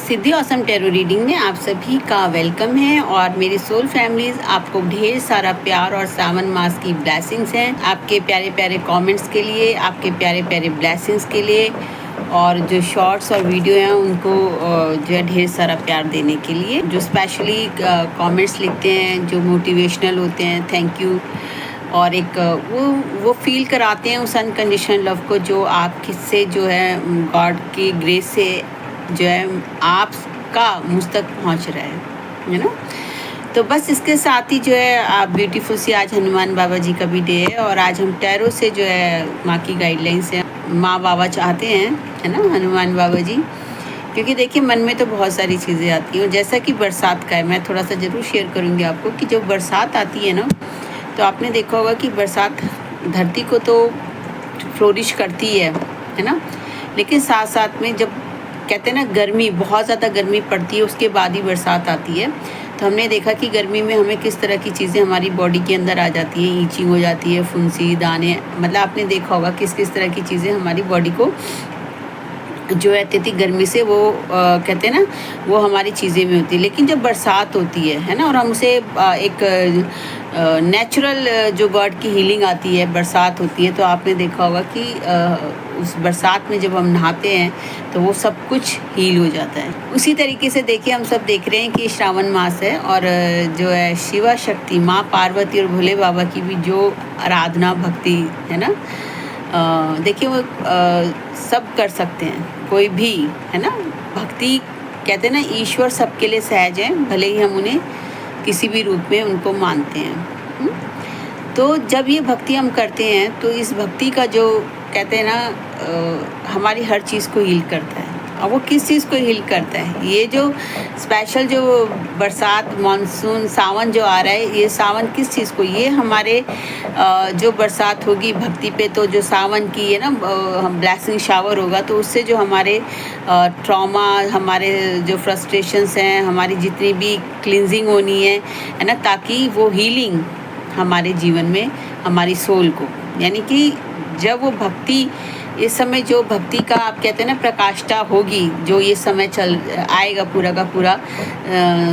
सिद्धि awesome tarot reading में आप सभी का वेलकम है और मेरी सोल फैमिलीज आपको ढेर सारा प्यार और सावन मास की ब्लेसिंग्स हैं। आपके प्यारे प्यारे कमेंट्स के लिए, आपके प्यारे प्यारे ब्लेसिंग्स के लिए और जो शॉर्ट्स और वीडियो हैं उनको जो है ढेर सारा प्यार देने के लिए, जो स्पेशली कमेंट्स लिखते हैं जो मोटिवेशनल होते हैं, थैंक यू। और एक वो फील कराते हैं उस अनकंडीशनल लव को जो आप किससे जो है गॉड की ग्रेस से जो है आपका मुझ तक पहुंच रहा है ना। तो बस इसके साथ ही जो है आप ब्यूटीफुल सी, आज हनुमान बाबा जी का भी डे है और आज हम टैरो से जो है माँ की गाइडलाइंस है, माँ बाबा चाहते हैं, है ना, हनुमान बाबा जी। क्योंकि देखिए मन में तो बहुत सारी चीज़ें आती हैं, जैसा कि बरसात का है, मैं थोड़ा सा ज़रूर शेयर करूँगी आपको कि जब बरसात आती है ना, तो आपने देखा होगा कि बरसात धरती को तो फ्लोरिश करती है ना, लेकिन साथ साथ में जब कहते हैं ना गर्मी, बहुत ज़्यादा गर्मी पड़ती है, उसके बाद ही बरसात आती है। तो हमने देखा कि गर्मी में हमें किस तरह की चीज़ें हमारी बॉडी के अंदर आ जाती है, ईचिंग हो जाती है, फुंसी, दाने, मतलब आपने देखा होगा किस तरह की चीज़ें हमारी बॉडी को जो है इतनी गर्मी से वो कहते हैं ना वो हमारी चीज़ें में होती है। लेकिन जब बरसात होती है ना, और हम उसे एक नेचुरल जो गॉड की हीलिंग आती है, बरसात होती है, तो आपने देखा होगा कि उस बरसात में जब हम नहाते हैं तो वो सब कुछ हील हो जाता है। उसी तरीके से देखिए हम सब देख रहे हैं कि श्रावण मास है और जो है शिवा शक्ति माँ पार्वती और भोले बाबा की भी जो आराधना भक्ति है ना, देखिए वो सब कर सकते हैं, कोई भी, है ना। भक्ति कहते हैं ना ईश्वर सबके लिए सहज है, भले ही हम उन्हें किसी भी रूप में उनको मानते हैं। तो जब ये भक्ति हम करते हैं तो इस भक्ति का जो कहते हैं ना हमारी हर चीज़ को हील करता है। और वो किस चीज़ को हील करता है, ये जो स्पेशल जो बरसात, मानसून, सावन जो आ रहा है, ये सावन किस चीज़ को, ये हमारे जो बरसात होगी भक्ति पे, तो जो सावन की है ना हम ब्लेसिंग शावर होगा, तो उससे जो हमारे ट्रॉमा, हमारे जो फ्रस्ट्रेशंस हैं, हमारी जितनी भी क्लिनजिंग होनी है ना, ताकि वो हीलिंग हमारे जीवन में हमारी सोल को, यानी कि जब वो भक्ति, इस समय जो भक्ति का आप कहते हैं ना प्रकाष्ठा होगी, जो ये समय चल आएगा पूरा का पूरा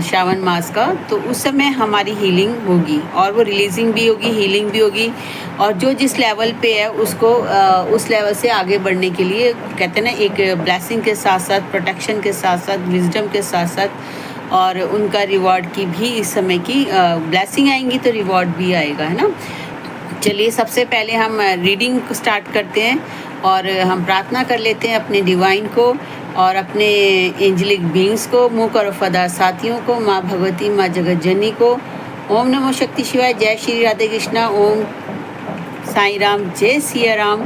श्रावण मास का, तो उस समय हमारी हीलिंग होगी और वो रिलीजिंग भी होगी, हीलिंग भी होगी। और जो जिस लेवल पे है उसको उस लेवल से आगे बढ़ने के लिए कहते हैं ना एक ब्लेसिंग के साथ साथ, प्रोटेक्शन के साथ साथ, विजडम के साथ साथ और उनका रिवॉर्ड की भी इस समय की ब्लेसिंग आएंगी तो रिवॉर्ड भी आएगा, है ना। चलिए सबसे पहले हम रीडिंग स्टार्ट करते हैं और हम प्रार्थना कर लेते हैं अपने डिवाइन को और अपने एंजलिक बींग्स को, मूक और वफादार साथियों को, माँ भगवती, माँ जगत जननी को। ओम नमो शक्ति शिवाय, जय श्री राधे कृष्णा, ओम साईं राम, जय Siya Ram,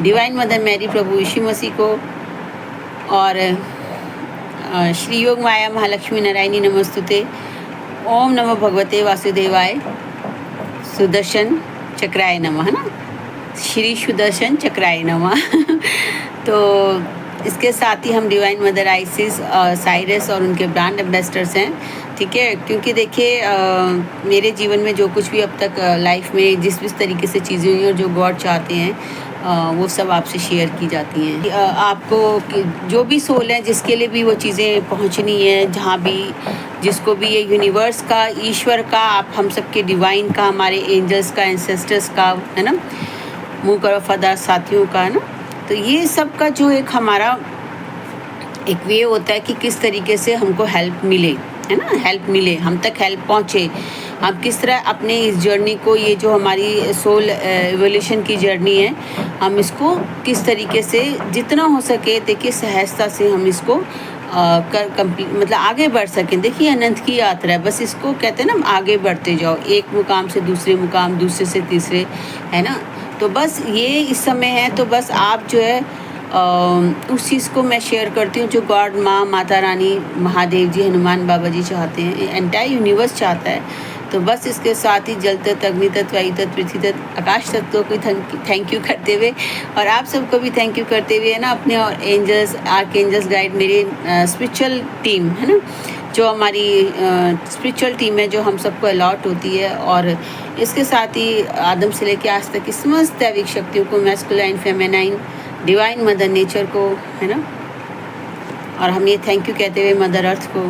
divine mother Mary, प्रभु यीशु मसीह को, और श्री योग माया महालक्ष्मी नारायणी नमस्तुते। ओम नमो भगवते वासुदेवाय, सुदर्शन चक्राय नमः, है ना, श्री सुदर्शन चक्राय नमः। तो इसके साथ ही हम डिवाइन मदर आइसिस, साइरस और उनके ब्रांड एम्बेसडर्स हैं, ठीक है। क्योंकि देखिए मेरे जीवन में जो कुछ भी अब तक लाइफ में जिस तरीके से चीज़ें हुई और जो गॉड चाहते हैं वो सब आपसे शेयर की जाती हैं। आपको जो भी सोल है जिसके लिए भी वो चीज़ें पहुंचनी है, जहाँ भी जिसको भी ये यूनिवर्स का, ईश्वर का, आप हम सबके डिवाइन का, हमारे एंजल्स का, एंसेस्टर्स का, है ना, मूक और वफादार साथियों का, है ना, तो ये सब का जो एक हमारा एक वे होता है कि किस तरीके से हमको हेल्प मिले, है ना, हेल्प मिले, हम तक हेल्प पहुँचे, हम किस तरह अपने इस जर्नी को, ये जो हमारी सोल एवोल्यूशन की जर्नी है, हम इसको किस तरीके से जितना हो सके देखिए सहजता से हम इसको मतलब आगे बढ़ सकें। देखिए अनंत की यात्रा है, बस इसको कहते हैं ना आगे बढ़ते जाओ, एक मुकाम से दूसरे मुकाम, दूसरे से तीसरे, है ना। तो बस ये इस समय है, तो बस आप जो है उस चीज़ को मैं शेयर करती हूँ जो गॉड, माँ, माता रानी, महादेव जी, हनुमान बाबा जी चाहते हैं, एंटायर यूनिवर्स चाहता है। तो बस इसके साथ ही जल तत्व, अग्नि तत्व, वायु तत्व, पृथ्वी तत्व, आकाश तत्वों को थैंक यू करते हुए और आप सबको भी थैंक यू करते हुए, है ना, अपने और एंजल्स, आर्क एंजल्स गाइड, मेरी स्पिरिचुअल टीम, है ना, जो हमारी स्पिरिचुअल टीम है जो हम सबको अलॉट होती है, और इसके साथ ही आदम से लेकर आज तक की समस्त दैविक शक्तियों को, masculine, feminine, divine mother nature को, है ना, और हम ये थैंक यू कहते हुए मदर अर्थ को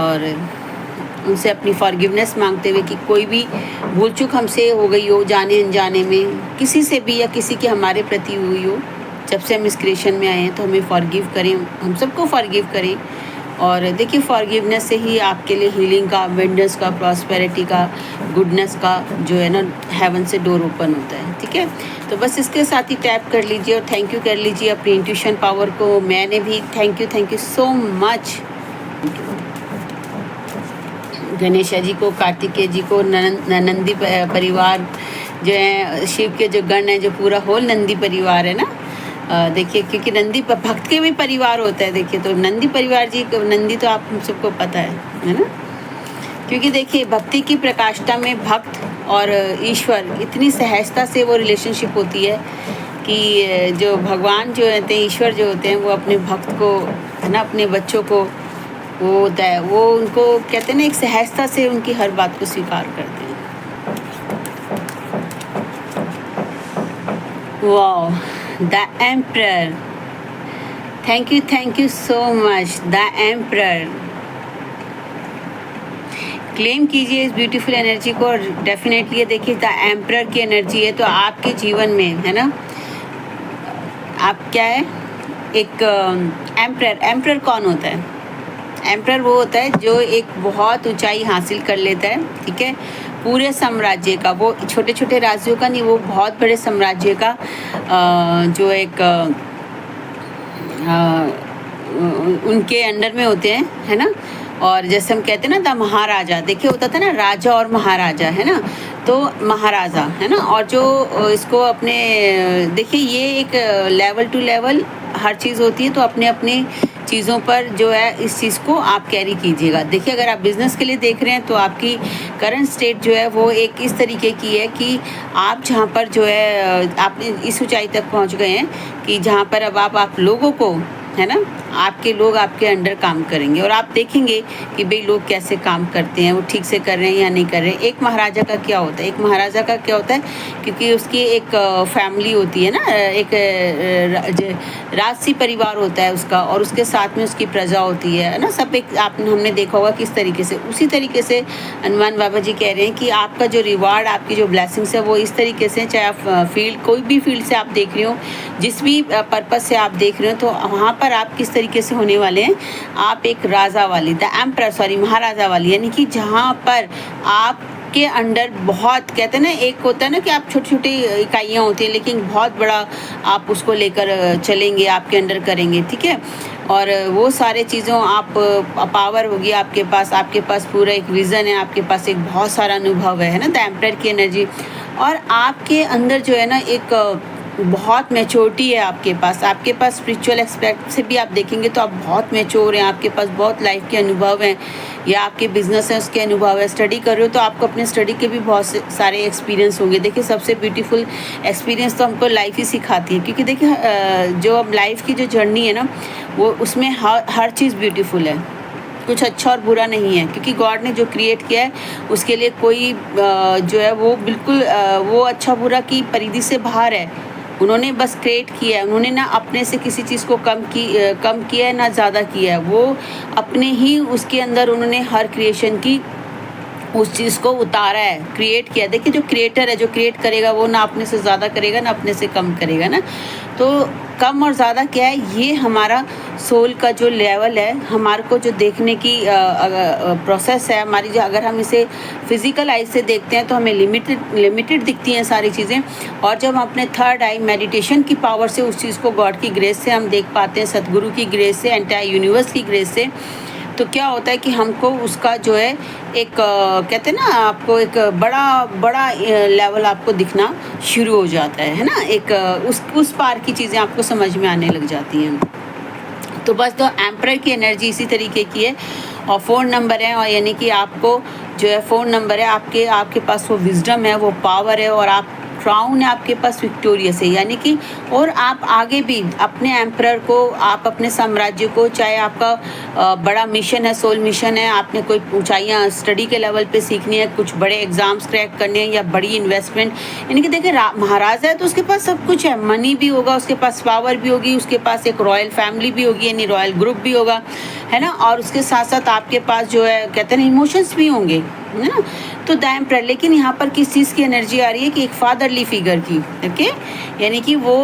और उनसे अपनी फॉरगिवनेस मांगते हुए कि कोई भी भूल चूक हमसे हो गई हो जाने अनजाने में, किसी से भी या किसी की हमारे प्रति हुई हो, जब से हम इस क्रिएशन में आए हैं तो हमें फॉरगिव करें, हम सबको फॉरगिव करें। और देखिए फॉरगिवनेस से ही आपके लिए हीलिंग का, अबंडेंस का, प्रॉस्पेरिटी का, गुडनेस का जो है ना हेवन से डोर ओपन होता है। ठीक है, तो बस इसके साथ ही टैप कर लीजिए और थैंक यू कर लीजिए अपनी इंट्यूशन पावर को। मैंने भी thank you so much Ganesha ji को, कार्तिकेय जी को, नंदी परिवार जो है, शिव के जो गण हैं, जो पूरा होल नंदी परिवार है ना। देखिए क्योंकि नंदी भक्त के भी परिवार होता है। देखिए तो नंदी परिवार जी, नंदी तो आप सबको पता है ना। क्योंकि देखिए भक्ति की प्रकाष्ठा में भक्त और ईश्वर इतनी सहजता से वो रिलेशनशिप होती है कि जो भगवान जो होते हैं, ईश्वर जो होते हैं, वो अपने भक्त को है ना, अपने बच्चों को वो होता है, वो उनको कहते हैं ना एक सहजता से उनकी हर बात को स्वीकार करते हैं। Wow, the emperor, thank you so much the emperor. Claim कीजिए इस ब्यूटीफुल एनर्जी को और डेफिनेटली देखिए द एम्परर की एनर्जी है तो आपके जीवन में है ना, आप क्या है एक एम्परर कौन होता है? एम्परर वो होता है जो एक बहुत ऊंचाई हासिल कर लेता है। ठीक है, पूरे साम्राज्य का, वो छोटे छोटे राज्यों का नहीं, वो बहुत बड़े साम्राज्य का जो एक उनके अंडर में होते हैं, है ना। और जैसे हम कहते हैं ना द महाराजा, देखिए होता था ना राजा और महाराजा, है ना, तो महाराजा है ना। और जो इसको अपने देखिए ये एक लेवल टू लेवल हर चीज़ होती है, तो अपने अपने चीज़ों पर जो है इस चीज़ को आप कैरी कीजिएगा। देखिए अगर आप बिज़नेस के लिए देख रहे हैं तो आपकी करंट स्टेट जो है वो एक इस तरीके की है कि आप जहाँ पर जो है आप इस ऊंचाई तक पहुँच गए हैं कि जहाँ पर अब आप लोगों को है ना, आपके लोग आपके अंडर काम करेंगे और आप देखेंगे कि भाई लोग कैसे काम करते हैं, वो ठीक से कर रहे हैं या नहीं कर रहे हैं। एक महाराजा का क्या होता है, एक महाराजा का क्या होता है, क्योंकि उसकी एक फैमिली होती है ना, एक राजसी परिवार होता है उसका, और उसके साथ में उसकी प्रजा होती है ना, सब एक हमने देखा होगा किस तरीके से। उसी तरीके से हनुमान बाबा जी कह रहे हैं कि आपका जो रिवार्ड, आपकी जो ब्लेसिंग्स है वो इस तरीके से, चाहे आप फील्ड कोई भी फील्ड से आप देख रहे हो, जिस भी पर्पज़ से आप देख रहे हो, तो वहाँ पर आप किस तरीके से होने वाले हैं, आप एक राजा वाली, द एम्परर सॉरी महाराजा वाली, यानी कि जहाँ पर आप के अंडर बहुत कहते हैं ना, एक होता है ना कि आप छोटी छोटी इकाइयाँ होती हैं लेकिन बहुत बड़ा आप उसको लेकर चलेंगे, आपके अंडर करेंगे। ठीक है, और वो सारे चीज़ों आप पावर होगी आपके पास पूरा एक विज़न है, आपके पास एक बहुत सारा अनुभव है ना, द एम्परर की एनर्जी। और आपके अंदर जो है ना एक बहुत मैच्योरिटी है आपके पास स्पिरिचुअल एस्पेक्ट से भी आप देखेंगे तो आप बहुत मैच्योर हैं, आपके पास बहुत लाइफ के अनुभव हैं, या आपके बिजनेस है उसके अनुभव है, स्टडी कर रहे हो तो आपको अपने स्टडी के भी बहुत सारे एक्सपीरियंस होंगे। देखिए सबसे ब्यूटीफुल एक्सपीरियंस तो हमको लाइफ ही सिखाती है, क्योंकि देखिए जो अब लाइफ की जो जर्नी है ना, वो उसमें हर चीज़ ब्यूटीफुल है, कुछ अच्छा और बुरा नहीं है, क्योंकि गॉड ने जो क्रिएट किया है उसके लिए कोई जो है वो बिल्कुल वो अच्छा बुरा की परिधि से बाहर है। उन्होंने बस क्रिएट किया है, उन्होंने ना अपने से किसी चीज़ को कम किया है ना ज़्यादा किया है, वो अपने ही उसके अंदर उन्होंने हर क्रिएशन की उस चीज़ को उतारा है, क्रिएट किया। देखिए जो क्रिएटर है, जो क्रिएट करेगा वो ना अपने से ज़्यादा करेगा ना अपने से कम करेगा ना। तो कम और ज़्यादा क्या है, ये हमारा सोल का जो लेवल है, हमारे को जो देखने की प्रोसेस है हमारी, जो अगर हम इसे फिज़िकल आई से देखते हैं तो हमें लिमिटेड दिखती हैं सारी चीज़ें, और जब हम अपने थर्ड आई मेडिटेशन की पावर से उस चीज़ को गॉड की ग्रेस से हम देख पाते हैं, सतगुरु की ग्रेस से, एंटायर यूनिवर्स की ग्रेस से, तो क्या होता है कि हमको उसका जो है एक कहते हैं ना, आपको एक बड़ा लेवल आपको दिखना शुरू हो जाता है ना, एक उस पार की चीज़ें आपको समझ में आने लग जाती हैं। तो बस तो एम्परर की एनर्जी इसी तरीके की है, और फ़ोन नंबर है, और यानी कि आपको जो है फ़ोन नंबर है, आपके पास वो विजडम है, वो पावर है, और आप क्राउन है आपके पास विक्टोरियस है, यानी कि और आप आगे भी अपने एम्परर को, आप अपने साम्राज्य को, चाहे आपका बड़ा मिशन है, सोल मिशन है, आपने कोई ऊंचाइयाँ स्टडी के लेवल पे सीखनी है, कुछ बड़े एग्जाम्स क्रैक करने हैं या बड़ी इन्वेस्टमेंट, यानी कि देखिए महाराजा है तो उसके पास सब कुछ है, मनी भी होगा, उसके पास पावर भी होगी, उसके पास एक रॉयल फैमिली भी होगी, यानी रॉयल ग्रुप भी होगा, है ना, और उसके साथ साथ आपके पास जो है कहते हैं इमोशंस भी होंगे, है ना। तो द एम्परर, लेकिन यहाँ पर किस चीज़ की एनर्जी आ रही है कि एक फादरली फिगर की, ओके, यानी कि वो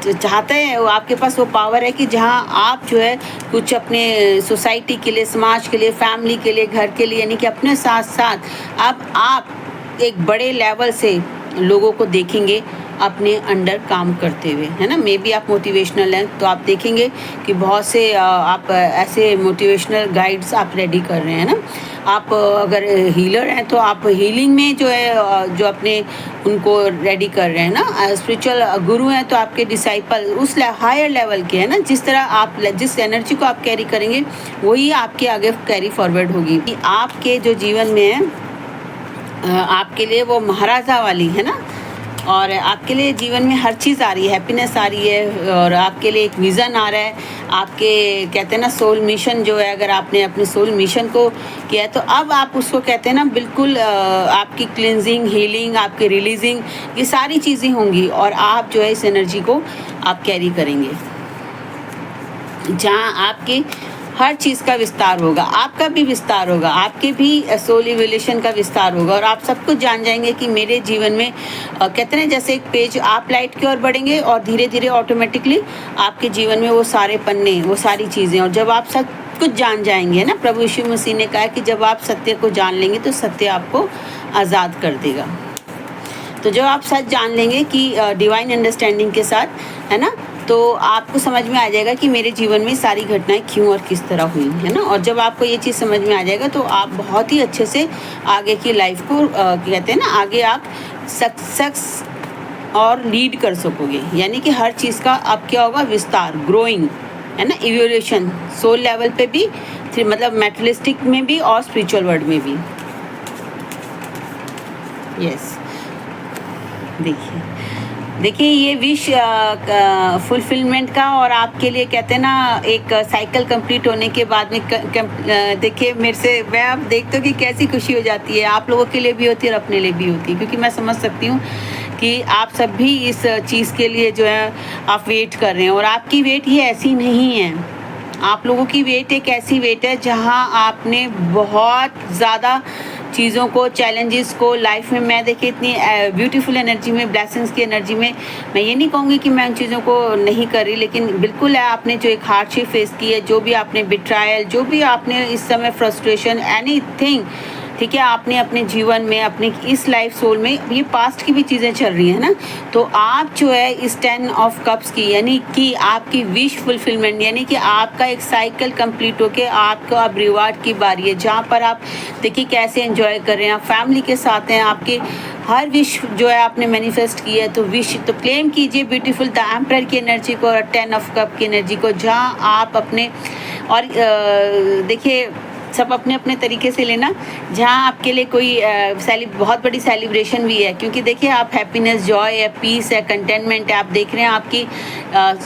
चाहते हैं, आपके पास वो पावर है कि जहाँ आप जो है कुछ अपने सोसाइटी के लिए, समाज के लिए, फैमिली के लिए, घर के लिए, यानी कि अपने साथ साथ अब आप एक बड़े लेवल से लोगों को देखेंगे अपने अंडर काम करते हुए, है ना। मे बी आप मोटिवेशनल हैं तो आप देखेंगे कि बहुत से आप ऐसे मोटिवेशनल गाइड्स आप रेडी कर रहे हैं ना। आप अगर हीलर हैं तो आप हीलिंग में जो है जो अपने उनको रेडी कर रहे हैं ना। स्पिरिचुअल गुरु हैं तो आपके डिसाइपल उस हायर लेवल के हैं ना। जिस तरह आप जिस एनर्जी को आप कैरी करेंगे वही आपके आगे कैरी फॉरवर्ड होगी। आपके जो जीवन में है आपके लिए वो महाराजा वाली है ना, और आपके लिए जीवन में हर चीज़ आ रही है, हैप्पीनेस आ रही है, और आपके लिए एक विज़न आ रहा है। आपके कहते हैं ना सोल मिशन जो है, अगर आपने अपने सोल मिशन को किया है तो अब आप उसको कहते हैं ना बिल्कुल आपकी क्लिनजिंग, हीलिंग, आपकी रिलीजिंग, ये सारी चीज़ें होंगी और आप जो है इस एनर्जी को आप कैरी करेंगे, जहाँ आपके हर चीज़ का विस्तार होगा, आपका भी विस्तार होगा, आपके भी सोल इवोल्यूशन का विस्तार होगा, और आप सब कुछ जान जाएंगे कि मेरे जीवन में कहते हैं जैसे एक पेज आप लाइट की ओर बढ़ेंगे और धीरे धीरे ऑटोमेटिकली आपके जीवन में वो सारे पन्ने, वो सारी चीज़ें, और जब आप सब कुछ जान जाएंगे ना, प्रभु यीशु मसीह ने कहा कि जब आप सत्य को जान लेंगे तो सत्य आपको आज़ाद कर देगा। तो जब आप सच जान लेंगे कि डिवाइन अंडरस्टैंडिंग के साथ, है ना, तो आपको समझ में आ जाएगा कि मेरे जीवन में सारी घटनाएं क्यों और किस तरह हुई, है ना। और जब आपको ये चीज़ समझ में आ जाएगा तो आप बहुत ही अच्छे से आगे की लाइफ को कहते हैं ना, आगे आप सक्सेस और लीड कर सकोगे, यानी कि हर चीज़ का अब क्या होगा, विस्तार, ग्रोइंग, है ना, इवोल्यूशन, सोल लेवल पे भी, मतलब मेटलिस्टिक में भी और स्पिरिचुअल वर्ल्ड में भी। यस, देखिए ये विश फुलफिलमेंट का, और आपके लिए कहते हैं ना एक साइकिल कंप्लीट होने के बाद में देखिए मेरे से, मैं अब देखती हूँ कि कैसी खुशी हो जाती है, आप लोगों के लिए भी होती है और अपने लिए भी होती है, क्योंकि मैं समझ सकती हूँ कि आप सब भी इस चीज़ के लिए जो है आप वेट कर रहे हैं, और आपकी वेट ये ऐसी नहीं है, आप लोगों की वेट एक ऐसी वेट है जहाँ आपने बहुत ज़्यादा चीज़ों को, चैलेंजेस को लाइफ में, मैं देखिए इतनी ब्यूटीफुल एनर्जी में, ब्लेसिंग्स की एनर्जी में, मैं ये नहीं कहूँगी कि मैं उन चीज़ों को नहीं कर रही, लेकिन बिल्कुल है, आपने जो एक हार्डशिप फेस की है, जो भी आपने बिट्रायल, जो भी आपने इस समय फ्रस्ट्रेशन, एनीथिंग, ठीक है, आपने अपने जीवन में, अपने इस लाइफ सोल में, ये पास्ट की भी चीज़ें चल रही हैं ना, तो आप जो है इस 10 ऑफ कप्स की, यानी कि आपकी विश फुलफिलमेंट, यानी कि आपका एक साइकिल कंप्लीट होके आपको अब रिवार्ड की बारी है, जहाँ पर आप देखिए कैसे एंजॉय कर रहे हैं, आप फैमिली के साथ हैं, आपके हर विश जो है आपने मैनिफेस्ट की है, तो विश तो क्लेम कीजिए ब्यूटीफुल द एम्परर की एनर्जी को और 10 ऑफ कप की एनर्जी को, जहाँ आप अपने, और देखिए सब अपने अपने तरीके से लेना, जहाँ आपके लिए कोई बहुत बड़ी सेलिब्रेशन भी है, क्योंकि देखिए आप हैप्पीनेस, जॉय है, पीस है, कंटेनमेंट है, आप देख रहे हैं आपकी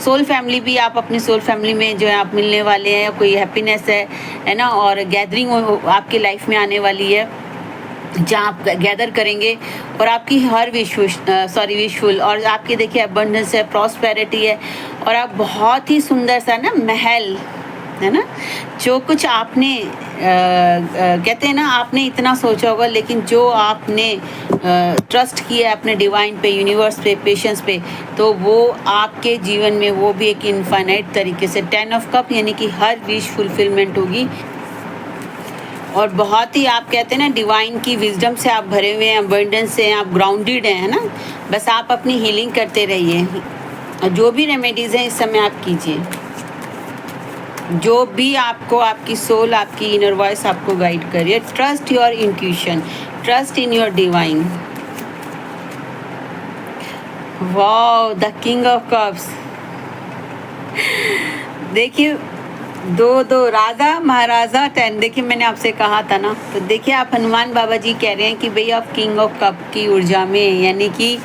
सोल फैमिली भी, आप अपनी सोल फैमिली में जो है आप मिलने वाले हैं, कोई हैप्पीनेस है ना, और गैदरिंग आपकी लाइफ में आने वाली है, जहाँ आप गैदर करेंगे, और आपकी हर विशफुल, और आपकी देखिए अबंडेंस है, प्रॉस्पेरिटी है, और आप बहुत ही सुंदर सा ना महल, है ना, जो कुछ आपने कहते हैं ना, आपने इतना सोचा होगा, लेकिन जो आपने ट्रस्ट किया है अपने डिवाइन पे, यूनिवर्स पे, पेशेंस पे, तो वो आपके जीवन में वो भी एक इनफाइनाइट तरीके से 10 ऑफ कप, यानी कि हर विश फुलफिलमेंट होगी, और बहुत ही आप कहते हैं ना डिवाइन की विजडम से आप भरे हुए हैं, अबंडेंस से आप ग्राउंडेड हैं, है ना। बस आप अपनी हीलिंग करते रहिए, और जो भी रेमेडीज़ हैं इस समय आप कीजिए, जो भी आपको आपकी सोल, आपकी इनर वॉइस आपको गाइड करिए। Trust your intuition, trust in your divine. Wow, the king of cups. देखिए दो दो राजा महाराजा 10। देखिए मैंने आपसे कहा था ना, तो देखिए आप हनुमान बाबा जी कह रहे हैं कि भई आप किंग ऑफ कप की ऊर्जा में, यानी कि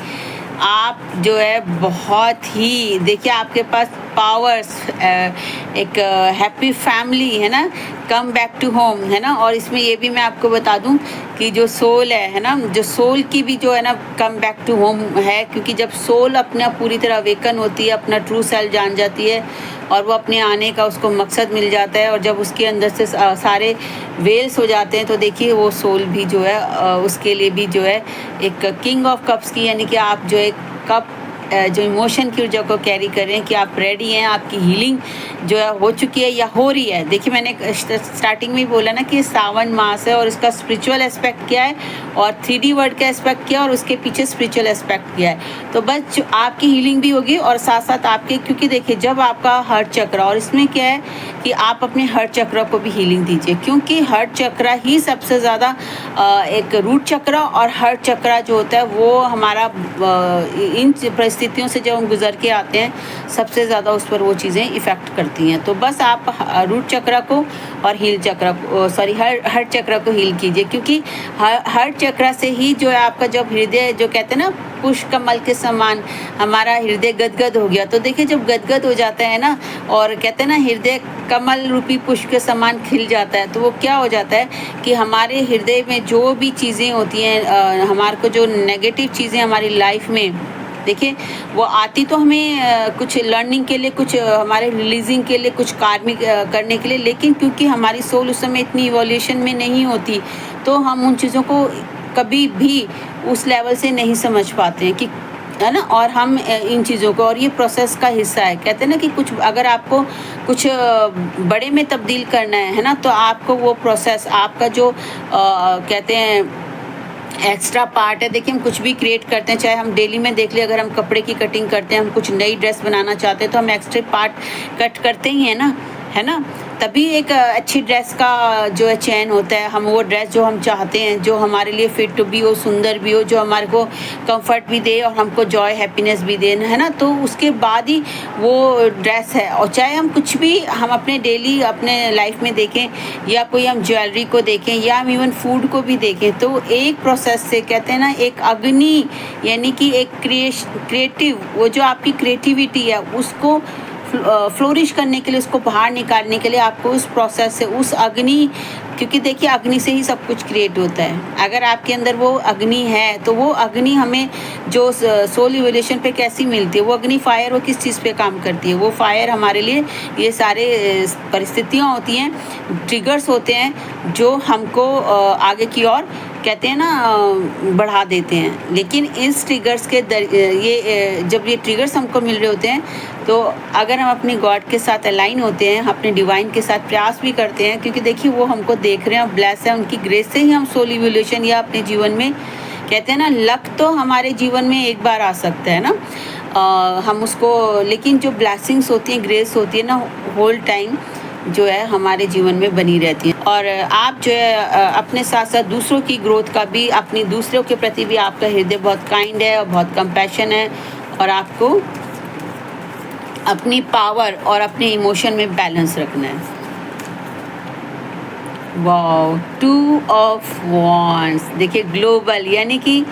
आप जो है बहुत ही, देखिए आपके पास पावर्स, एक हैप्पी फैमिली है ना, कम बैक टू होम है ना। और इसमें ये भी मैं आपको बता दूं कि जो सोल है ना, जो सोल की भी जो है ना कम बैक टू होम है, क्योंकि जब सोल अपना पूरी तरह अवेकन होती है, अपना ट्रू सेल्फ जान जाती है और वो अपने आने का उसको मकसद मिल जाता है, और जब उसके अंदर से सारे वेल्स हो जाते हैं, तो देखिए वो सोल भी जो है उसके लिए भी जो है एक किंग ऑफ कप्स की, यानी कि आप जो एक कप जो इमोशन की ऊर्जा को कैरी कर रहे हैं कि आप रेडी हैं, आपकी हीलिंग जो है हो चुकी है या हो रही है। देखिए मैंने स्टार्टिंग में ही बोला ना कि सावन मास है और इसका स्पिरिचुअल एस्पेक्ट क्या है और 3D वर्ड का एस्पेक्ट क्या है और उसके पीछे स्पिरिचुअल एस्पेक्ट क्या है। तो बस आपकी हीलिंग भी होगी और साथ साथ आपके, क्योंकि देखिए जब आपका हार्ट चक्र, और इसमें क्या है कि आप अपने हार्ट चक्र को भी हीलिंग दीजिए, क्योंकि हार्ट चक्र ही सबसे ज़्यादा एक रूट चक्र और हार्ट चक्र जो होता है वो हमारा इन परिस्थितियों से जब हम गुजर के आते हैं सबसे ज़्यादा उस पर वो चीज़ें इफ़ेक्ट करती हैं। तो बस आप रूट चक्र को और हील चक्र को, सॉरी हार्ट चक्र को हील कीजिए, क्योंकि हार्ट चक्र से ही जो है आपका जब हृदय, जो कहते हैं ना पुष्प कमल के समान हमारा हृदय गदगद हो गया, तो देखिए जब गदगद हो जाता है ना, और कहते हैं ना हृदय कमल रूपी पुष्प के समान खिल जाता है, तो वो क्या हो जाता है कि हमारे हृदय में जो भी चीज़ें होती हैं, हमारे को जो नेगेटिव चीज़ें हमारी लाइफ में, देखिए वो आती तो हमें कुछ लर्निंग के लिए, कुछ हमारे रिलीजिंग के लिए, कुछ कार्मिक करने के लिए, लेकिन क्योंकि हमारी सोल उस समय इतनी इवोल्यूशन में नहीं होती, तो हम उन चीज़ों को कभी भी उस लेवल से नहीं समझ पाते हैं कि, है ना। और हम इन चीज़ों को, और ये प्रोसेस का हिस्सा है, कहते हैं ना कि कुछ अगर आपको कुछ बड़े में तब्दील करना है ना, तो आपको वो प्रोसेस, आपका जो कहते हैं एक्स्ट्रा पार्ट है। देखिए हम कुछ भी क्रिएट करते हैं, चाहे हम डेली में देख ले, अगर हम कपड़े की कटिंग करते हैं, हम कुछ नई ड्रेस बनाना चाहते हैं, तो हम एक्स्ट्रा पार्ट कट करते ही हैं ना, है ना, तभी एक अच्छी ड्रेस का जो है चयन होता है। हम वो ड्रेस जो हम चाहते हैं, जो हमारे लिए फिट भी हो, सुंदर भी हो, जो हमारे को कंफर्ट भी दे और हमको जॉय हैप्पीनेस भी दे, है ना, तो उसके बाद ही वो ड्रेस है। और चाहे हम कुछ भी हम अपने डेली अपने लाइफ में देखें, या कोई हम ज्वेलरी को देखें, या हम इवन फूड को भी देखें, तो एक प्रोसेस से, कहते हैं ना एक अग्नि, यानी कि एक क्रिएटिव, वो जो आपकी क्रिएटिविटी है उसको फ्लोरिश करने के लिए, उसको बाहर निकालने के लिए आपको उस प्रोसेस से, उस अग्नि, क्योंकि देखिए अग्नि से ही सब कुछ क्रिएट होता है। अगर आपके अंदर वो अग्नि है, तो वो अग्नि हमें जो सोल इवोल्यूशन पे कैसी मिलती है, वो अग्नि फायर वो किस चीज़ पे काम करती है, वो फायर हमारे लिए ये सारे परिस्थितियाँ होती हैं, ट्रिगर्स होते हैं जो हमको आगे की ओर, कहते हैं ना बढ़ा देते हैं। लेकिन इस ट्रिगर्स के ये जब ये ट्रिगर्स हमको मिल रहे होते हैं, तो अगर हम अपने गॉड के साथ अलाइन होते हैं, अपने डिवाइन के साथ प्रयास भी करते हैं, क्योंकि देखिए वो हमको देख रहे हैं, ब्लेस है, उनकी ग्रेस से ही हम सोल इवोल्यूशन या अपने जीवन में, कहते हैं ना लक तो हमारे जीवन में एक बार आ सकता है ना, हम उसको, लेकिन जो ब्लेसिंग्स होती हैं, ग्रेस होती है ना, होल टाइम जो है हमारे जीवन में बनी रहती है। और आप जो है अपने साथ साथ दूसरों की ग्रोथ का भी, अपनी दूसरों के प्रति भी आपका हृदय बहुत काइंड है और बहुत कंपैशन है, और आपको अपनी पावर और अपने इमोशन में बैलेंस रखना है। वाओ, 2 ऑफ वॉन्ड्स, देखिए ग्लोबल, यानी कि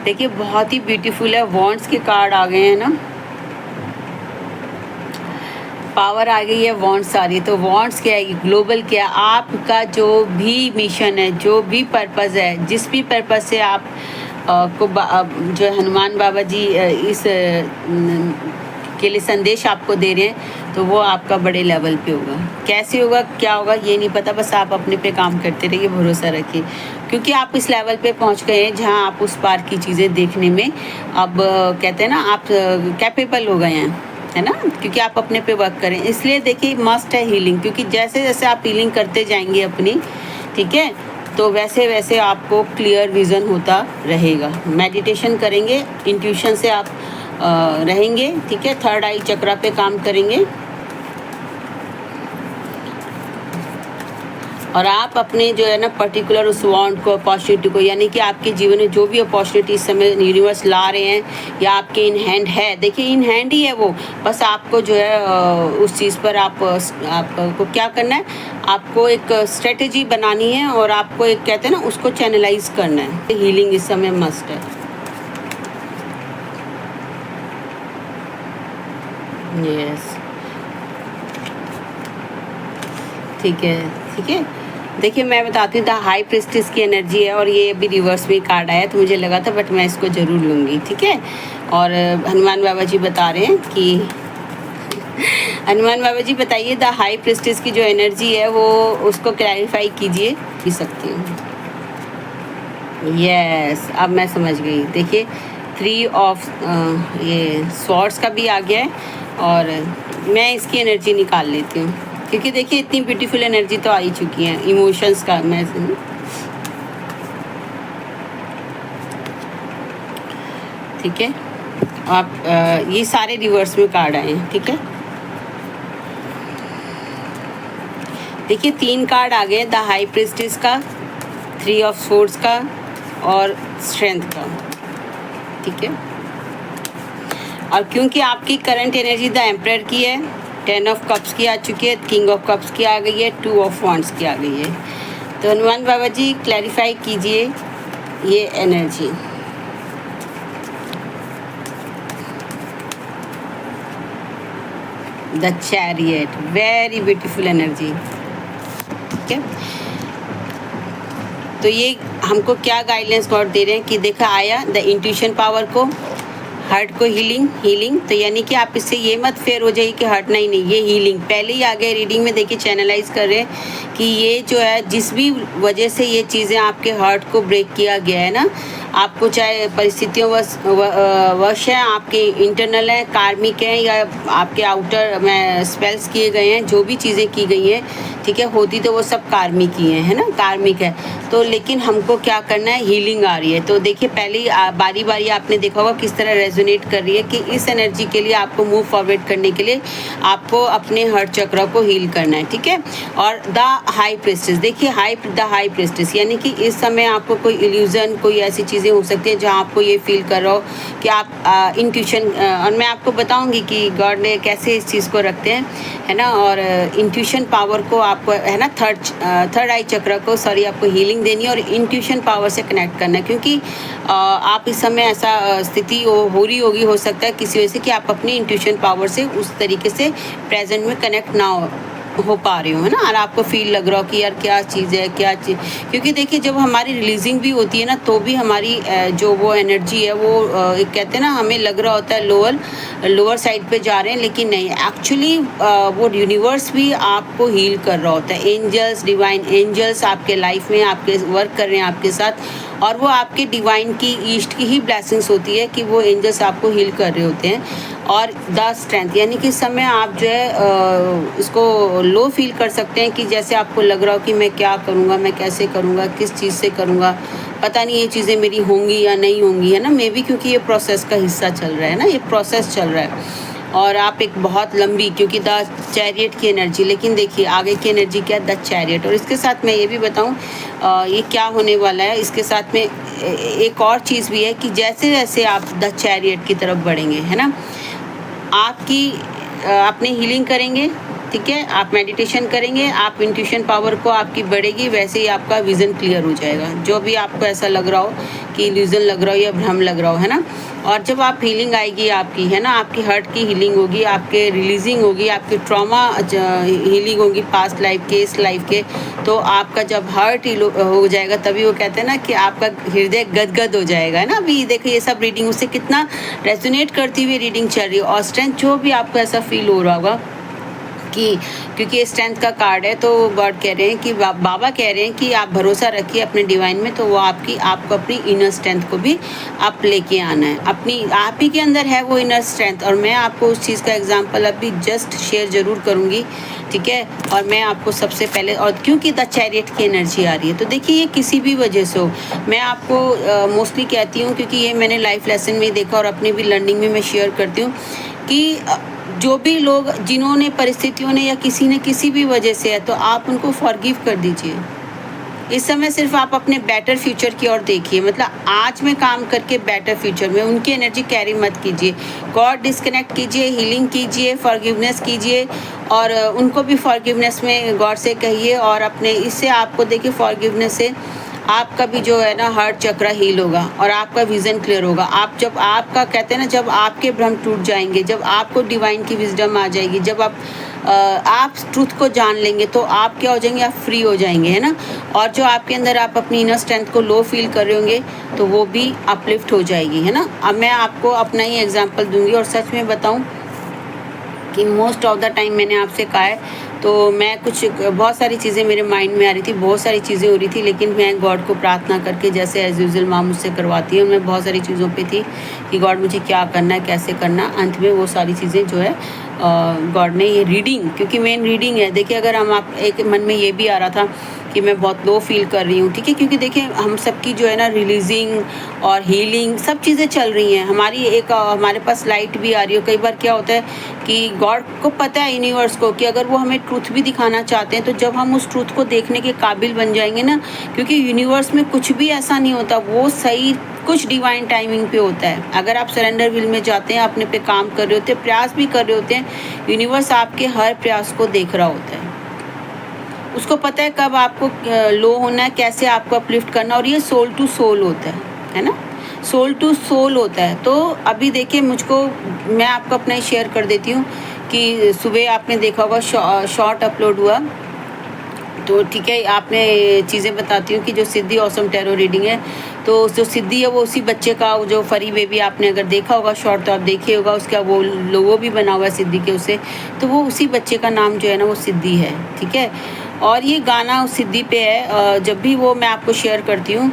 देखिए बहुत ही ब्यूटीफुल है। वॉन्ड्स के कार्ड आ गए हैं ना, पावर आ गई है, वॉन्ट्स आ रही है। तो वॉन्ट्स क्या है, ग्लोबल क्या है, आपका जो भी मिशन है, जो भी पर्पज़ है, जिस भी पर्पज़ से आप को जो हनुमान बाबा जी इस के लिए संदेश आपको दे रहे हैं, तो वो आपका बड़े लेवल पे होगा। कैसे होगा, क्या होगा, ये नहीं पता, बस आप अपने पे काम करते रहिए, भरोसा रखिए, क्योंकि आप इस लेवल पे पहुंच गए हैं जहां आप उस पार की चीज़ें देखने में अब कहते हैं ना आप कैपेबल हो गए हैं, है ना, क्योंकि आप अपने पे वर्क करें। इसलिए देखिए मस्ट है हीलिंग, क्योंकि जैसे जैसे आप हीलिंग करते जाएंगे अपनी, ठीक है, तो वैसे वैसे आपको क्लियर विज़न होता रहेगा। मेडिटेशन करेंगे, इंट्यूशन से आप रहेंगे, ठीक है, थर्ड आई चक्रा पे काम करेंगे। और आप अपने जो है ना पर्टिकुलर उस वांट को, अपॉर्चुनिटी को, यानी कि आपके जीवन में जो भी अपॉर्चुनिटी इस समय यूनिवर्स ला रहे हैं या आपके इन हैंड है, देखिए इन हैंड ही है वो, बस आपको जो है उस चीज़ पर आपको क्या करना है, आपको एक स्ट्रेटेजी बनानी है और आपको एक कहते हैं ना उसको चैनलाइज करना है। हीलिंग इस समय मस्ट है। यस, ठीक है, ठीक है। देखिए मैं बताती हूँ, द हाई प्रिस्टिस की एनर्जी है और ये अभी रिवर्स में कार्ड आया तो मुझे लगा था बट मैं इसको ज़रूर लूँगी, ठीक है। और हनुमान बाबा जी बता रहे हैं कि हनुमान बाबा जी बताइए द हाई प्रिस्टिस की जो एनर्जी है वो उसको क्लैरिफाई कीजिए। पी सकती हूँ, यस, अब मैं समझ गई। देखिए 3 ऑफ ये स्वॉर्ड्स का भी आ गया है और मैं इसकी एनर्जी निकाल लेती हूँ क्योंकि देखिए इतनी ब्यूटीफुल एनर्जी तो आ ही चुकी है इमोशंस का। मैं ठीक है, आप ये सारे रिवर्स में कार्ड आए हैं, ठीक है। देखिए 3 कार्ड आ गए, द हाई प्रिस्टिस का, 3 ऑफ स्वॉर्ड्स का और स्ट्रेंथ का, ठीक है। और क्योंकि आपकी करंट एनर्जी द एम्परर की है, 10 ऑफ कप्स की आ चुकी है, किंग ऑफ कप्स की आ गई है, 2 ऑफ वांड्स की आ गई है। तो हनुमान बाबा जी क्लैरिफाई कीजिए ये energy. The chariot, very beautiful energy, ठीक है। तो ये हमको क्या गाइडेंस गॉड दे रहे हैं कि देखा आया द इंट्यूशन पावर को, हार्ट को हीलिंग, तो यानी कि आप इससे ये मत फेयर हो जाइए कि हटना ही नहीं, ये हीलिंग पहले ही आ गए। रीडिंग में देखिए चैनलाइज कर रहे हैं कि ये जो है जिस भी वजह से ये चीज़ें आपके हार्ट को ब्रेक किया गया है ना, आपको चाहे परिस्थितियों वश है, आपके इंटरनल हैं, कार्मिक हैं या आपके आउटर में स्पेल्स किए गए हैं, जो भी चीज़ें की गई हैं, ठीक है, होती तो वो सब कार्मिक ही हैं, है ना, कार्मिक है। तो लेकिन हमको क्या करना है, हीलिंग आ रही है। तो देखिए पहले ही बारी बारी आपने देखा होगा किस तरह रेजोनेट कर रही है कि इस एनर्जी के लिए आपको मूव फॉरवर्ड करने के लिए आपको अपने हार्ट चक्र को हील करना है, ठीक है। और द हाई प्रिस्टिस, देखिए द हाई प्रिस्टिस यानी कि इस समय आपको कोई इल्यूजन, कोई ऐसी चीज़ें हो सकती हैं जहाँ आपको ये फील कर रहा हो कि आप इंट्यूशन, और मैं आपको बताऊँगी कि गॉड ने कैसे इस चीज़ को रखते हैं, है ना। और इंट्यूशन पावर को आपको, है ना, थर्ड आई चक्र को आपको हीलिंग देनी है और इंट्यूशन पावर से कनेक्ट करना है, क्योंकि आप इस समय ऐसा स्थिति हो रही होगी, हो सकता है किसी वजह से कि आप अपनी इंट्यूशन पावर से उस तरीके से प्रेजेंट में कनेक्ट ना हो पा रही हो, है ना, और आपको फील लग रहा हो कि यार क्या चीज़ है, क्या चीज़, क्योंकि देखिए जब हमारी रिलीजिंग भी होती है ना तो भी हमारी जो वो एनर्जी है वो एक कहते हैं ना, हमें लग रहा होता है लोअर साइड पे जा रहे हैं, लेकिन नहीं, एक्चुअली वो यूनिवर्स भी आपको हील कर रहा होता है। एंजल्स, डिवाइन एंजल्स आपके लाइफ में आपके वर्क कर रहे हैं आपके साथ, और वो आपके डिवाइन की, ईस्ट की ही ब्लेसिंग्स होती है कि वो एंजल्स आपको हील कर रहे होते हैं। और द स्ट्रेंथ यानी कि इस समय आप जो है इसको लो फील कर सकते हैं कि जैसे आपको लग रहा हो कि मैं क्या करूँगा, मैं कैसे करूँगा, किस चीज़ से करूँगा, पता नहीं ये चीज़ें मेरी होंगी या नहीं होंगी, है ना, मे बी क्योंकि ये प्रोसेस का हिस्सा चल रहा है ना, ये प्रोसेस चल रहा है। और आप एक बहुत लंबी, क्योंकि द चैरियट की एनर्जी, लेकिन देखिए आगे की एनर्जी क्या है, द चैरियट। और इसके साथ मैं ये भी बताऊँ ये क्या होने वाला है, इसके साथ में एक और चीज़ भी है कि जैसे जैसे आप द चैरियट की तरफ बढ़ेंगे, है ना, आपकी अपने हीलिंग करेंगे, ठीक है, आप मेडिटेशन करेंगे, आप इंट्यूशन पावर को आपकी बढ़ेगी, वैसे ही आपका विज़न क्लियर हो जाएगा। जो भी आपको ऐसा लग रहा हो कि इल्यूजन लग रहा हो या भ्रम लग रहा हो, है ना। और जब आप हीलिंग आएगी आपकी, है ना, आपकी हर्ट की हीलिंग होगी, आपके रिलीजिंग होगी, आपकी ट्रॉमा हीलिंग होगी पास्ट लाइफ के, इस लाइफ के, तो आपका जब हर्ट हो जाएगा तभी वो कहते हैं ना कि आपका हृदय गदगद हो जाएगा, है ना। अभी देखिए ये सब रीडिंग उससे कितना रेजोनेट करती हुई रीडिंग चल रही है। और स्ट्रेंथ जो भी आपको ऐसा फील हो रहा होगा कि क्योंकि ये स्ट्रेंथ का कार्ड है, तो गॉड कह रहे हैं कि बाबा कह रहे हैं कि आप भरोसा रखिए अपने डिवाइन में, तो वो आपको अपनी इनर स्ट्रेंथ को भी आप लेके आना है, अपनी आप ही के अंदर है वो इनर स्ट्रेंथ। और मैं आपको उस चीज़ का एग्जांपल अभी जस्ट शेयर ज़रूर करूँगी, ठीक है। और मैं आपको सबसे पहले, और क्योंकि द चैरियट की एनर्जी आ रही है, तो देखिए ये किसी भी वजह से हो, मैं आपको मोस्टली कहती हूँ, क्योंकि ये मैंने लाइफ लेसन में देखा और अपनी भी लर्निंग में मैं शेयर करती हूँ कि जो भी लोग जिन्होंने परिस्थितियों ने या किसी ने किसी भी वजह से है, तो आप उनको फॉरगिव कर दीजिए। इस समय सिर्फ आप अपने बेटर फ्यूचर की ओर देखिए, मतलब आज में काम करके बेटर फ्यूचर में उनकी एनर्जी कैरी मत कीजिए। गॉड डिस्कनेक्ट कीजिए, हीलिंग कीजिए, फॉरगिवनेस कीजिए और उनको भी फॉरगिवनेस में गॉड से कहिए। और अपने इससे आपको देखिए फॉरगिवनेस से आपका भी जो है ना हार्ट चक्रा हील होगा और आपका विज़न क्लियर होगा। आप जब आपका कहते हैं ना, जब आपके भ्रम टूट जाएंगे, जब आपको डिवाइन की विजडम आ जाएगी, जब आप ट्रूथ को जान लेंगे, तो आप क्या हो जाएंगे, आप फ्री हो जाएंगे, है ना। और जो आपके अंदर आप अपनी इनर स्ट्रेंथ को लो फील कर रहे होंगे, तो वो भी अपलिफ्ट हो जाएगी, है ना। अब मैं आपको अपना ही एग्जांपल दूंगी और सच में बताऊं कि मोस्ट ऑफ द टाइम मैंने आपसे कहा है, तो मैं बहुत सारी चीज़ें मेरे माइंड में आ रही थी, बहुत सारी चीज़ें हो रही थी, लेकिन मैं गॉड को प्रार्थना करके, जैसे एज यूजुअल माँ मुझसे करवाती है, मैं बहुत सारी चीज़ों पे थी कि गॉड मुझे क्या करना है, कैसे करना। अंत में वो सारी चीज़ें जो है गॉड ने ये रीडिंग, क्योंकि मेन रीडिंग है। देखिए अगर आप एक मन में ये भी आ रहा था कि मैं बहुत लो फील कर रही हूँ, ठीक है, क्योंकि देखिए हम सबकी जो है ना रिलीजिंग और हीलिंग सब चीज़ें चल रही हैं। हमारे पास लाइट भी आ रही है। कई बार क्या होता है कि गॉड को पता है, यूनिवर्स को, कि अगर वो हमें ट्रूथ भी दिखाना चाहते हैं, तो जब हम उस ट्रूथ को देखने के काबिल बन जाएंगे ना, क्योंकि यूनिवर्स में कुछ भी ऐसा नहीं होता, वो सही कुछ डिवाइन टाइमिंग पे होता है। अगर आप सरेंडर विल में जाते हैं, अपने पे काम कर रहे होते हैं, प्रयास भी कर रहे होते हैं, यूनिवर्स आपके हर प्रयास को देख रहा होता है। उसको पता है कब आपको लो होना है, कैसे आपको अपलिफ्ट करना, और ये सोल टू सोल होता है ना, सोल टू सोल होता है। तो अभी देखिए मैं आपको अपना ही शेयर कर देती हूँ कि सुबह आपने देखा होगा शॉर्ट अपलोड हुआ, तो ठीक है, आपने चीज़ें बताती हूँ कि जो सिद्धि ऑसम टैरो रीडिंग है, तो जो सिद्धि है वो उसी बच्चे का, जो फरी बेबी आपने अगर देखा होगा शॉर्ट, तो आप देखिए होगा, उसका वो लोगो भी बना हुआ है सिद्धि के उसे, तो वो उसी बच्चे का नाम जो है ना वो सिद्धि है, ठीक है। और ये गाना उस सिद्धि पे है। जब भी वो मैं आपको शेयर करती हूँ,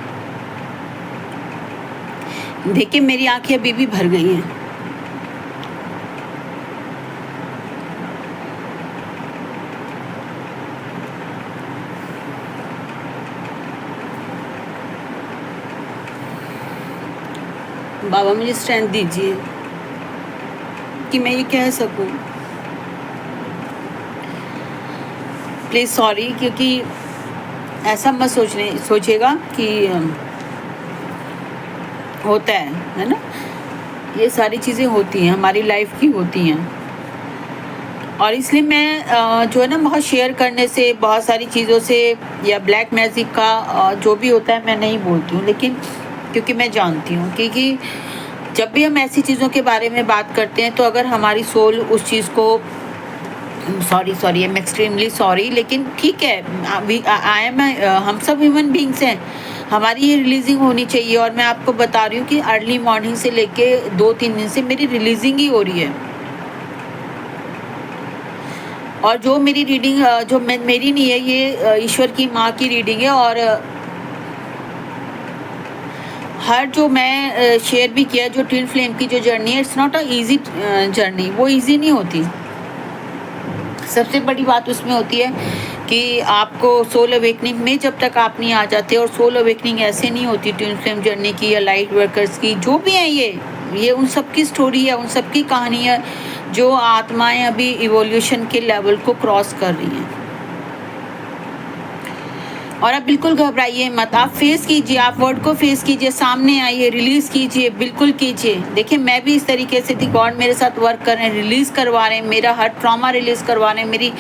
देखिए मेरी आंखें अभी भी भर गई हैं। बाबा मुझे स्ट्रेंथ दीजिए कि मैं ये कह सकूं। प्लीज़ सॉरी, क्योंकि ऐसा मत सोचिएगा कि होता है ना, ये सारी चीज़ें होती हैं, हमारी लाइफ की होती हैं। और इसलिए मैं जो है ना बहुत शेयर करने से, बहुत सारी चीज़ों से, या ब्लैक मैजिक का जो भी होता है मैं नहीं बोलती हूँ, लेकिन क्योंकि मैं जानती हूँ, क्योंकि जब भी हम ऐसी चीज़ों के बारे में बात करते हैं, तो अगर हमारी सोल उस चीज़ को, sorry I am extremely sorry, लेकिन ठीक है, हम सब ह्यूमन बींग्स हैं, हमारी ये रिलीजिंग होनी चाहिए। और मैं आपको बता रही हूँ कि अर्ली मॉर्निंग से लेके 2-3 दिन से मेरी रिलीजिंग ही हो रही है। और जो मेरी रीडिंग जो मेरी नहीं है, ये ईश्वर की माँ की रीडिंग है। और हर जो मैं शेयर भी किया, जो ट्विन फ्लेम की जो जर्नी है, it's not a easy journey, वो इजी नहीं होती। सबसे बड़ी बात उसमें होती है कि आपको सोल अवेकनिंग में जब तक आप नहीं आ जाते, और सोल अवेकनिंग ऐसे नहीं होती ट्विन फ्लेम जर्नी की या लाइट वर्कर्स की, जो भी हैं ये उन सब की स्टोरी है, उन सब की कहानी है, जो आत्माएं अभी इवोल्यूशन के लेवल को क्रॉस कर रही हैं। और आप बिल्कुल घबराइए मत, आप फेस कीजिए, आप वर्ड को फेस कीजिए, सामने आइए, रिलीज कीजिए, बिल्कुल कीजिए। देखिए मैं भी इस तरीके से थी, गॉड मेरे साथ वर्क कर रहे हैं, रिलीज करवा रहे हैं, मेरा हर ट्रॉमा रिलीज करवा रहे हैं, मेरी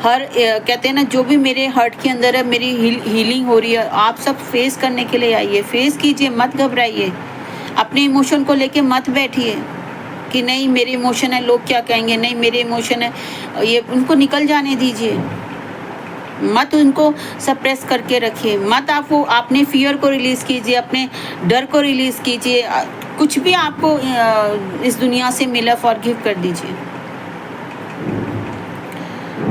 हर कहते हैं ना, जो भी मेरे हर्ट के अंदर है, मेरी हीलिंग हो रही है। आप सब फेस करने के लिए आइए, फेस कीजिए, मत घबराइए, अपने इमोशन को लेके मत बैठिए कि नहीं मेरे इमोशन है, लोग क्या कहेंगे, नहीं मेरे इमोशन है, ये उनको निकल जाने दीजिए, मत उनको सप्रेस करके रखिए, मत आप वो अपने फियर को रिलीज़ कीजिए, अपने डर को रिलीज़ कीजिए। कुछ भी आपको इस दुनिया से मिला, फॉरगिव कर दीजिए,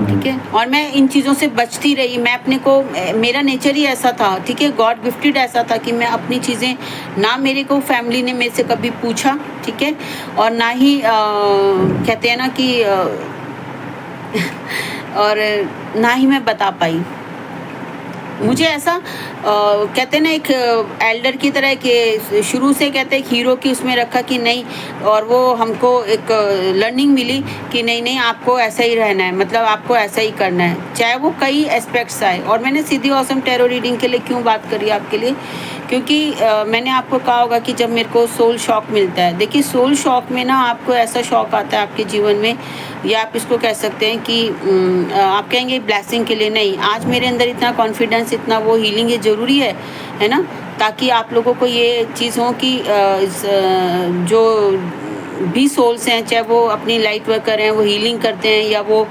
ठीक है। और मैं इन चीज़ों से बचती रही, मैं अपने को, मेरा नेचर ही ऐसा था, ठीक है, गॉड गिफ्टेड ऐसा था कि मैं अपनी चीज़ें ना, मेरे को फैमिली ने मेरे से कभी पूछा, ठीक है, और ना ही कहते हैं ना कि और ना ही मैं बता पाई। मुझे ऐसा कहते हैं ना एक एल्डर की तरह कि शुरू से कहते हैं हीरो की उसमें रखा कि नहीं, और वो हमको एक लर्निंग मिली कि नहीं आपको ऐसा ही रहना है, मतलब आपको ऐसा ही करना है, चाहे वो कई एस्पेक्ट्स आए। और मैंने सीधी ऑसम टैरो रीडिंग के लिए क्यों बात करी आपके लिए, क्योंकि मैंने आपको कहा होगा कि जब मेरे को सोल शॉक मिलता है, देखिए सोल शॉक में ना आपको ऐसा शॉक आता है आपके जीवन में, या आप इसको कह सकते हैं कि आप कहेंगे ब्लेसिंग के लिए, नहीं आज मेरे अंदर इतना कॉन्फिडेंस, इतना वो हीलिंग ये ज़रूरी है ना, ताकि आप लोगों को ये चीज़ हो कि जो भी सोल्स हैं, चाहे वो अपनी लाइट वर्कर हैं, वो हीलिंग करते हैं, या वो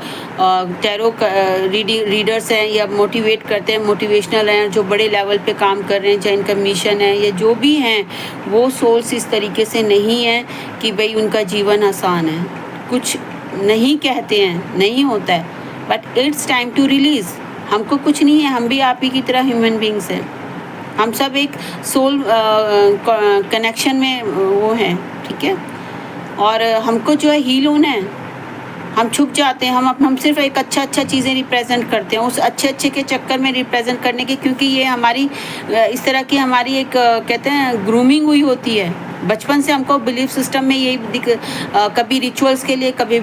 टैरो रीडर्स हैं, या मोटिवेट करते हैं, मोटिवेशनल हैं, जो बड़े लेवल पे काम कर रहे हैं, चाहे इनका मिशन है या जो भी हैं, वो सोल्स इस तरीके से नहीं हैं कि भाई उनका जीवन आसान है। कुछ नहीं कहते हैं, नहीं होता है, but it's time to release. हमको कुछ नहीं है, हम भी आप ही की तरह ह्यूमन बींग्स हैं, हम सब एक सोल कनेक्शन में वो हैं, ठीक है। और हमको जो है हील होना है, हम छुप जाते हैं, हम सिर्फ एक अच्छा चीज़ें रिप्रेजेंट करते हैं, उस अच्छे के चक्कर में रिप्रेजेंट करने के, क्योंकि ये हमारी इस तरह की हमारी एक कहते हैं ग्रूमिंग हुई होती है। बचपन से हमको बिलीफ सिस्टम में यही कभी रिचुअल्स के लिए, कभी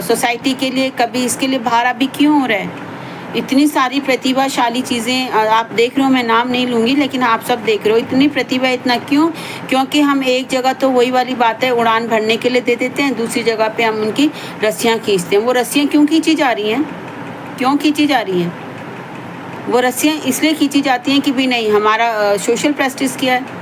सोसाइटी के लिए, कभी इसके लिए बाहर अभी क्यों हो रहा है। इतनी सारी प्रतिभाशाली चीज़ें आप देख रहे हो, मैं नाम नहीं लूँगी, लेकिन आप सब देख रहे हो, इतनी प्रतिभा, इतना क्यों? क्योंकि हम एक जगह तो वही वाली बात है, उड़ान भरने के लिए दे देते हैं, दूसरी जगह पे हम उनकी रस्सियाँ खींचते हैं। वो रस्सियाँ क्यों खींची जा रही हैं? क्यों खींची जा रही हैं? वो रस्सियाँ इसलिए खींची जाती हैं कि भी नहीं हमारा सोशल प्रेस्टिज किया है,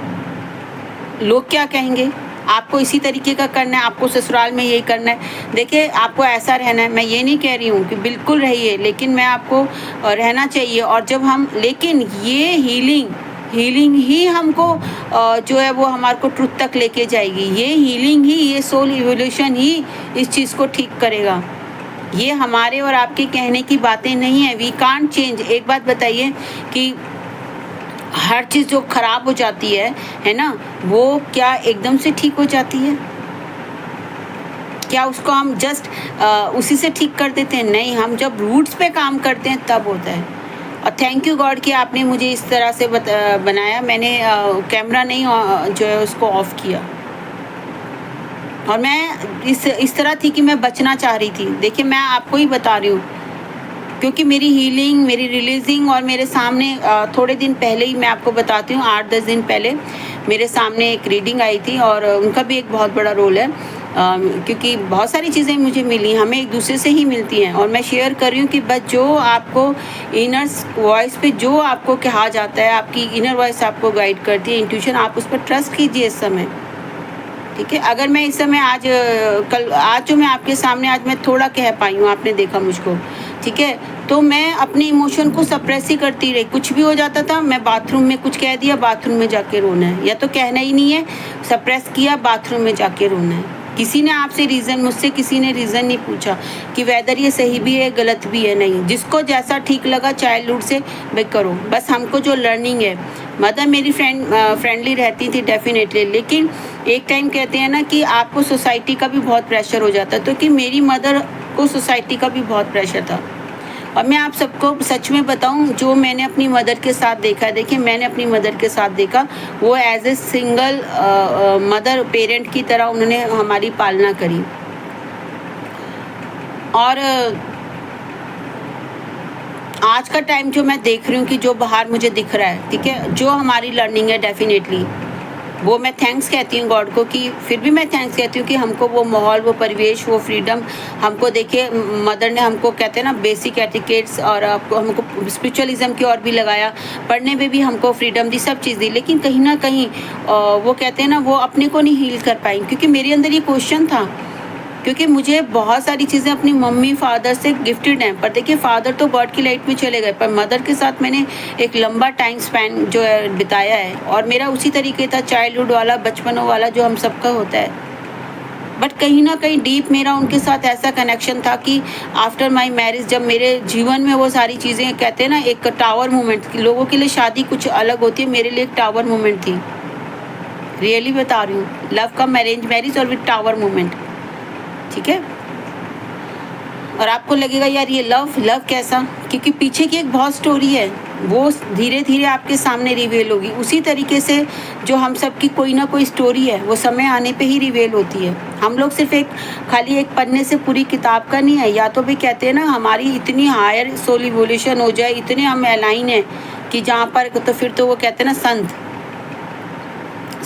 लोग क्या कहेंगे, आपको इसी तरीके का करना है, आपको ससुराल में यही करना है। देखिए आपको ऐसा रहना है, मैं ये नहीं कह रही हूँ कि बिल्कुल रहिए, लेकिन मैं आपको रहना चाहिए। और जब हम, लेकिन ये हीलिंग ही हमको जो है वो हमारे को ट्रुथ तक लेके जाएगी। ये हीलिंग ही, ये सोल इवोल्यूशन ही इस चीज़ को ठीक करेगा। ये हमारे और आपके कहने की बातें नहीं है। We can't change. एक बात बताइए कि हर चीज़ जो खराब हो जाती है ना, वो क्या एकदम से ठीक हो जाती है? क्या उसको हम जस्ट उसी से ठीक कर देते हैं? नहीं, हम जब रूट्स पे काम करते हैं तब होता है। और थैंक यू गॉड कि आपने मुझे इस तरह से बनाया। मैंने कैमरा नहीं जो है उसको ऑफ किया, और मैं इस तरह थी कि मैं बचना चाह रही थी। देखिए मैं आपको ही बता रही हूँ, क्योंकि मेरी हीलिंग, मेरी रिलीजिंग, और मेरे सामने थोड़े दिन पहले ही मैं आपको बताती हूँ, 8-10 दिन पहले मेरे सामने एक रीडिंग आई थी, और उनका भी एक बहुत बड़ा रोल है, क्योंकि बहुत सारी चीज़ें मुझे मिली, हमें एक दूसरे से ही मिलती हैं। और मैं शेयर कर रही हूँ कि बस जो आपको इनर वॉइस पे जो आपको कहा जाता है, आपकी इनर वॉइस आपको गाइड करती है, इंट्यूशन, आप उस पर ट्रस्ट कीजिए इस समय, ठीक है। अगर मैं इस समय आज जो मैं आपके सामने आज मैं थोड़ा कह पाई हूँ, आपने देखा मुझको, ठीक है, तो मैं अपने इमोशन को सप्रेस ही करती रही। कुछ भी हो जाता था, मैं बाथरूम में कुछ कह दिया, बाथरूम में जाके रोना है, या तो कहना ही नहीं है, सप्रेस किया, बाथरूम में जाके रोना है। किसी ने आपसे रीज़न, मुझसे किसी ने रीज़न नहीं पूछा कि वेदर ये सही भी है, गलत भी है, नहीं, जिसको जैसा ठीक लगा चाइल्डहुड से वे करो। बस हमको जो लर्निंग है, मदर मेरी फ्रेंडली रहती थी डेफिनेटली, लेकिन एक टाइम कहते हैं ना कि आपको सोसाइटी का भी बहुत प्रेशर हो जाता है, तो कि मेरी मदर को सोसाइटी का भी बहुत प्रेशर था। और मैं आप सबको सच में बताऊं, जो मैंने अपनी मदर के साथ देखा है, देखिए मैंने अपनी मदर के साथ देखा, वो as a single mother parent की तरह उन्होंने हमारी पालना करी। और आज का टाइम जो मैं देख रही हूँ कि जो बाहर मुझे दिख रहा है, ठीक है, जो हमारी लर्निंग है, डेफिनेटली वो मैं थैंक्स कहती हूँ गॉड को, कि फिर भी मैं थैंक्स कहती हूँ कि हमको वो माहौल, वो परिवेश, वो फ्रीडम हमको, देखिए मदर ने हमको कहते हैं ना बेसिक एटिकेट्स, और हमको स्पिरिचुअलिज्म की ओर भी लगाया, पढ़ने में भी हमको फ्रीडम दी, सब चीज़ दी, लेकिन कहीं ना कहीं वो कहते हैं ना, वो अपने को नहीं हील कर पाई, क्योंकि मेरे अंदर ये क्वेश्चन था, क्योंकि मुझे बहुत सारी चीज़ें अपनी मम्मी फादर से गिफ्टेड हैं, पर देखिए फादर तो गॉड की लाइट में चले गए, पर मदर के साथ मैंने एक लंबा टाइम स्पेंड जो है बिताया है, और मेरा उसी तरीके था, चाइल्डहुड वाला, बचपनों वाला जो हम सबका होता है। बट कहीं ना कहीं डीप मेरा उनके साथ ऐसा कनेक्शन था कि आफ्टर माई मैरिज, जब मेरे जीवन में वो सारी चीज़ें, कहते हैं ना एक टावर मोमेंट, लोगों के लिए शादी कुछ अलग होती है, मेरे लिए एक टावर मोमेंट थी, रियली बता रही हूँ, लव कम अरेंज मैरिज और विद टावर मोमेंट, ठीक है। और आपको लगेगा यार ये लव कैसा, क्योंकि पीछे की एक बहुत स्टोरी है, वो धीरे धीरे आपके सामने रिवेल होगी। उसी तरीके से जो हम सब की कोई ना कोई स्टोरी है, वो समय आने पे ही रिवेल होती है। हम लोग सिर्फ खाली एक पन्ने से पूरी किताब का नहीं है। या तो भी कहते हैं ना, हमारी इतनी हायर सोल इवोल्यूशन हो जाए, इतने हम अलाइन है कि जहाँ पर तो फिर तो वो कहते हैं ना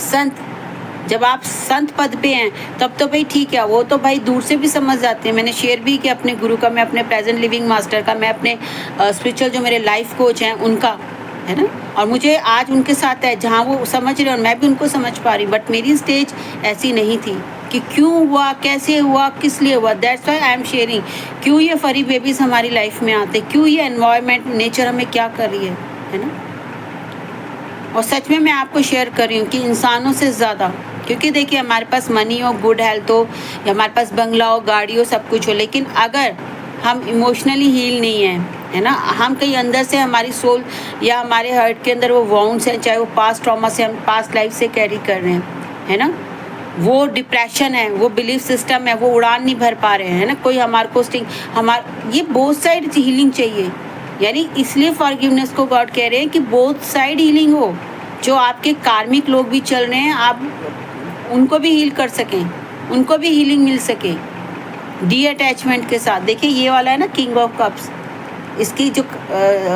संत, जब आप संत पद पे हैं तब तो भाई ठीक है, वो तो भाई दूर से भी समझ जाते हैं। मैंने शेयर भी किया अपने गुरु का, मैं अपने प्रेजेंट लिविंग मास्टर का, मैं अपने स्पिरिचुअल जो मेरे लाइफ कोच हैं उनका, है ना। और मुझे आज उनके साथ है जहाँ वो समझ रहे और मैं भी उनको समझ पा रही। बट मेरी स्टेज ऐसी नहीं थी कि क्यों हुआ, कैसे हुआ, किस लिए हुआ। That's why I am sharing. क्यों ये फरी बेबीज हमारी लाइफ में आते, क्यों ये एनवायरनमेंट, नेचर हमें क्या कर रही है ना। और सच में मैं आपको शेयर कर रही हूँ कि इंसानों से ज़्यादा, क्योंकि देखिए हमारे पास मनी हो, गुड हेल्थ हो, या हमारे पास बंगला हो, गाड़ी हो, सब कुछ हो, लेकिन अगर हम इमोशनली हील नहीं हैं, है ना, हम कहीं अंदर से हमारी सोल या हमारे हार्ट के अंदर वो वाउंड्स हैं, चाहे वो पास्ट ट्रॉमा से, हम पास्ट लाइफ से कैरी कर रहे हैं, है ना, वो डिप्रेशन है, वो बिलीफ सिस्टम है, वो उड़ान नहीं भर पा रहे हैं, है ना, कोई हमारे को ये बोथ साइड हीलिंग चाहिए। यानी इसलिए फॉरगिवनेस को गॉड कह रहे हैं कि बोथ साइड हीलिंग हो। जो आपके कार्मिक लोग भी चल रहे हैं, आप उनको भी हील कर सकें, उनको भी हीलिंग मिल सके डी अटैचमेंट के साथ। देखिए ये वाला है ना किंग ऑफ कप्स, इसकी जो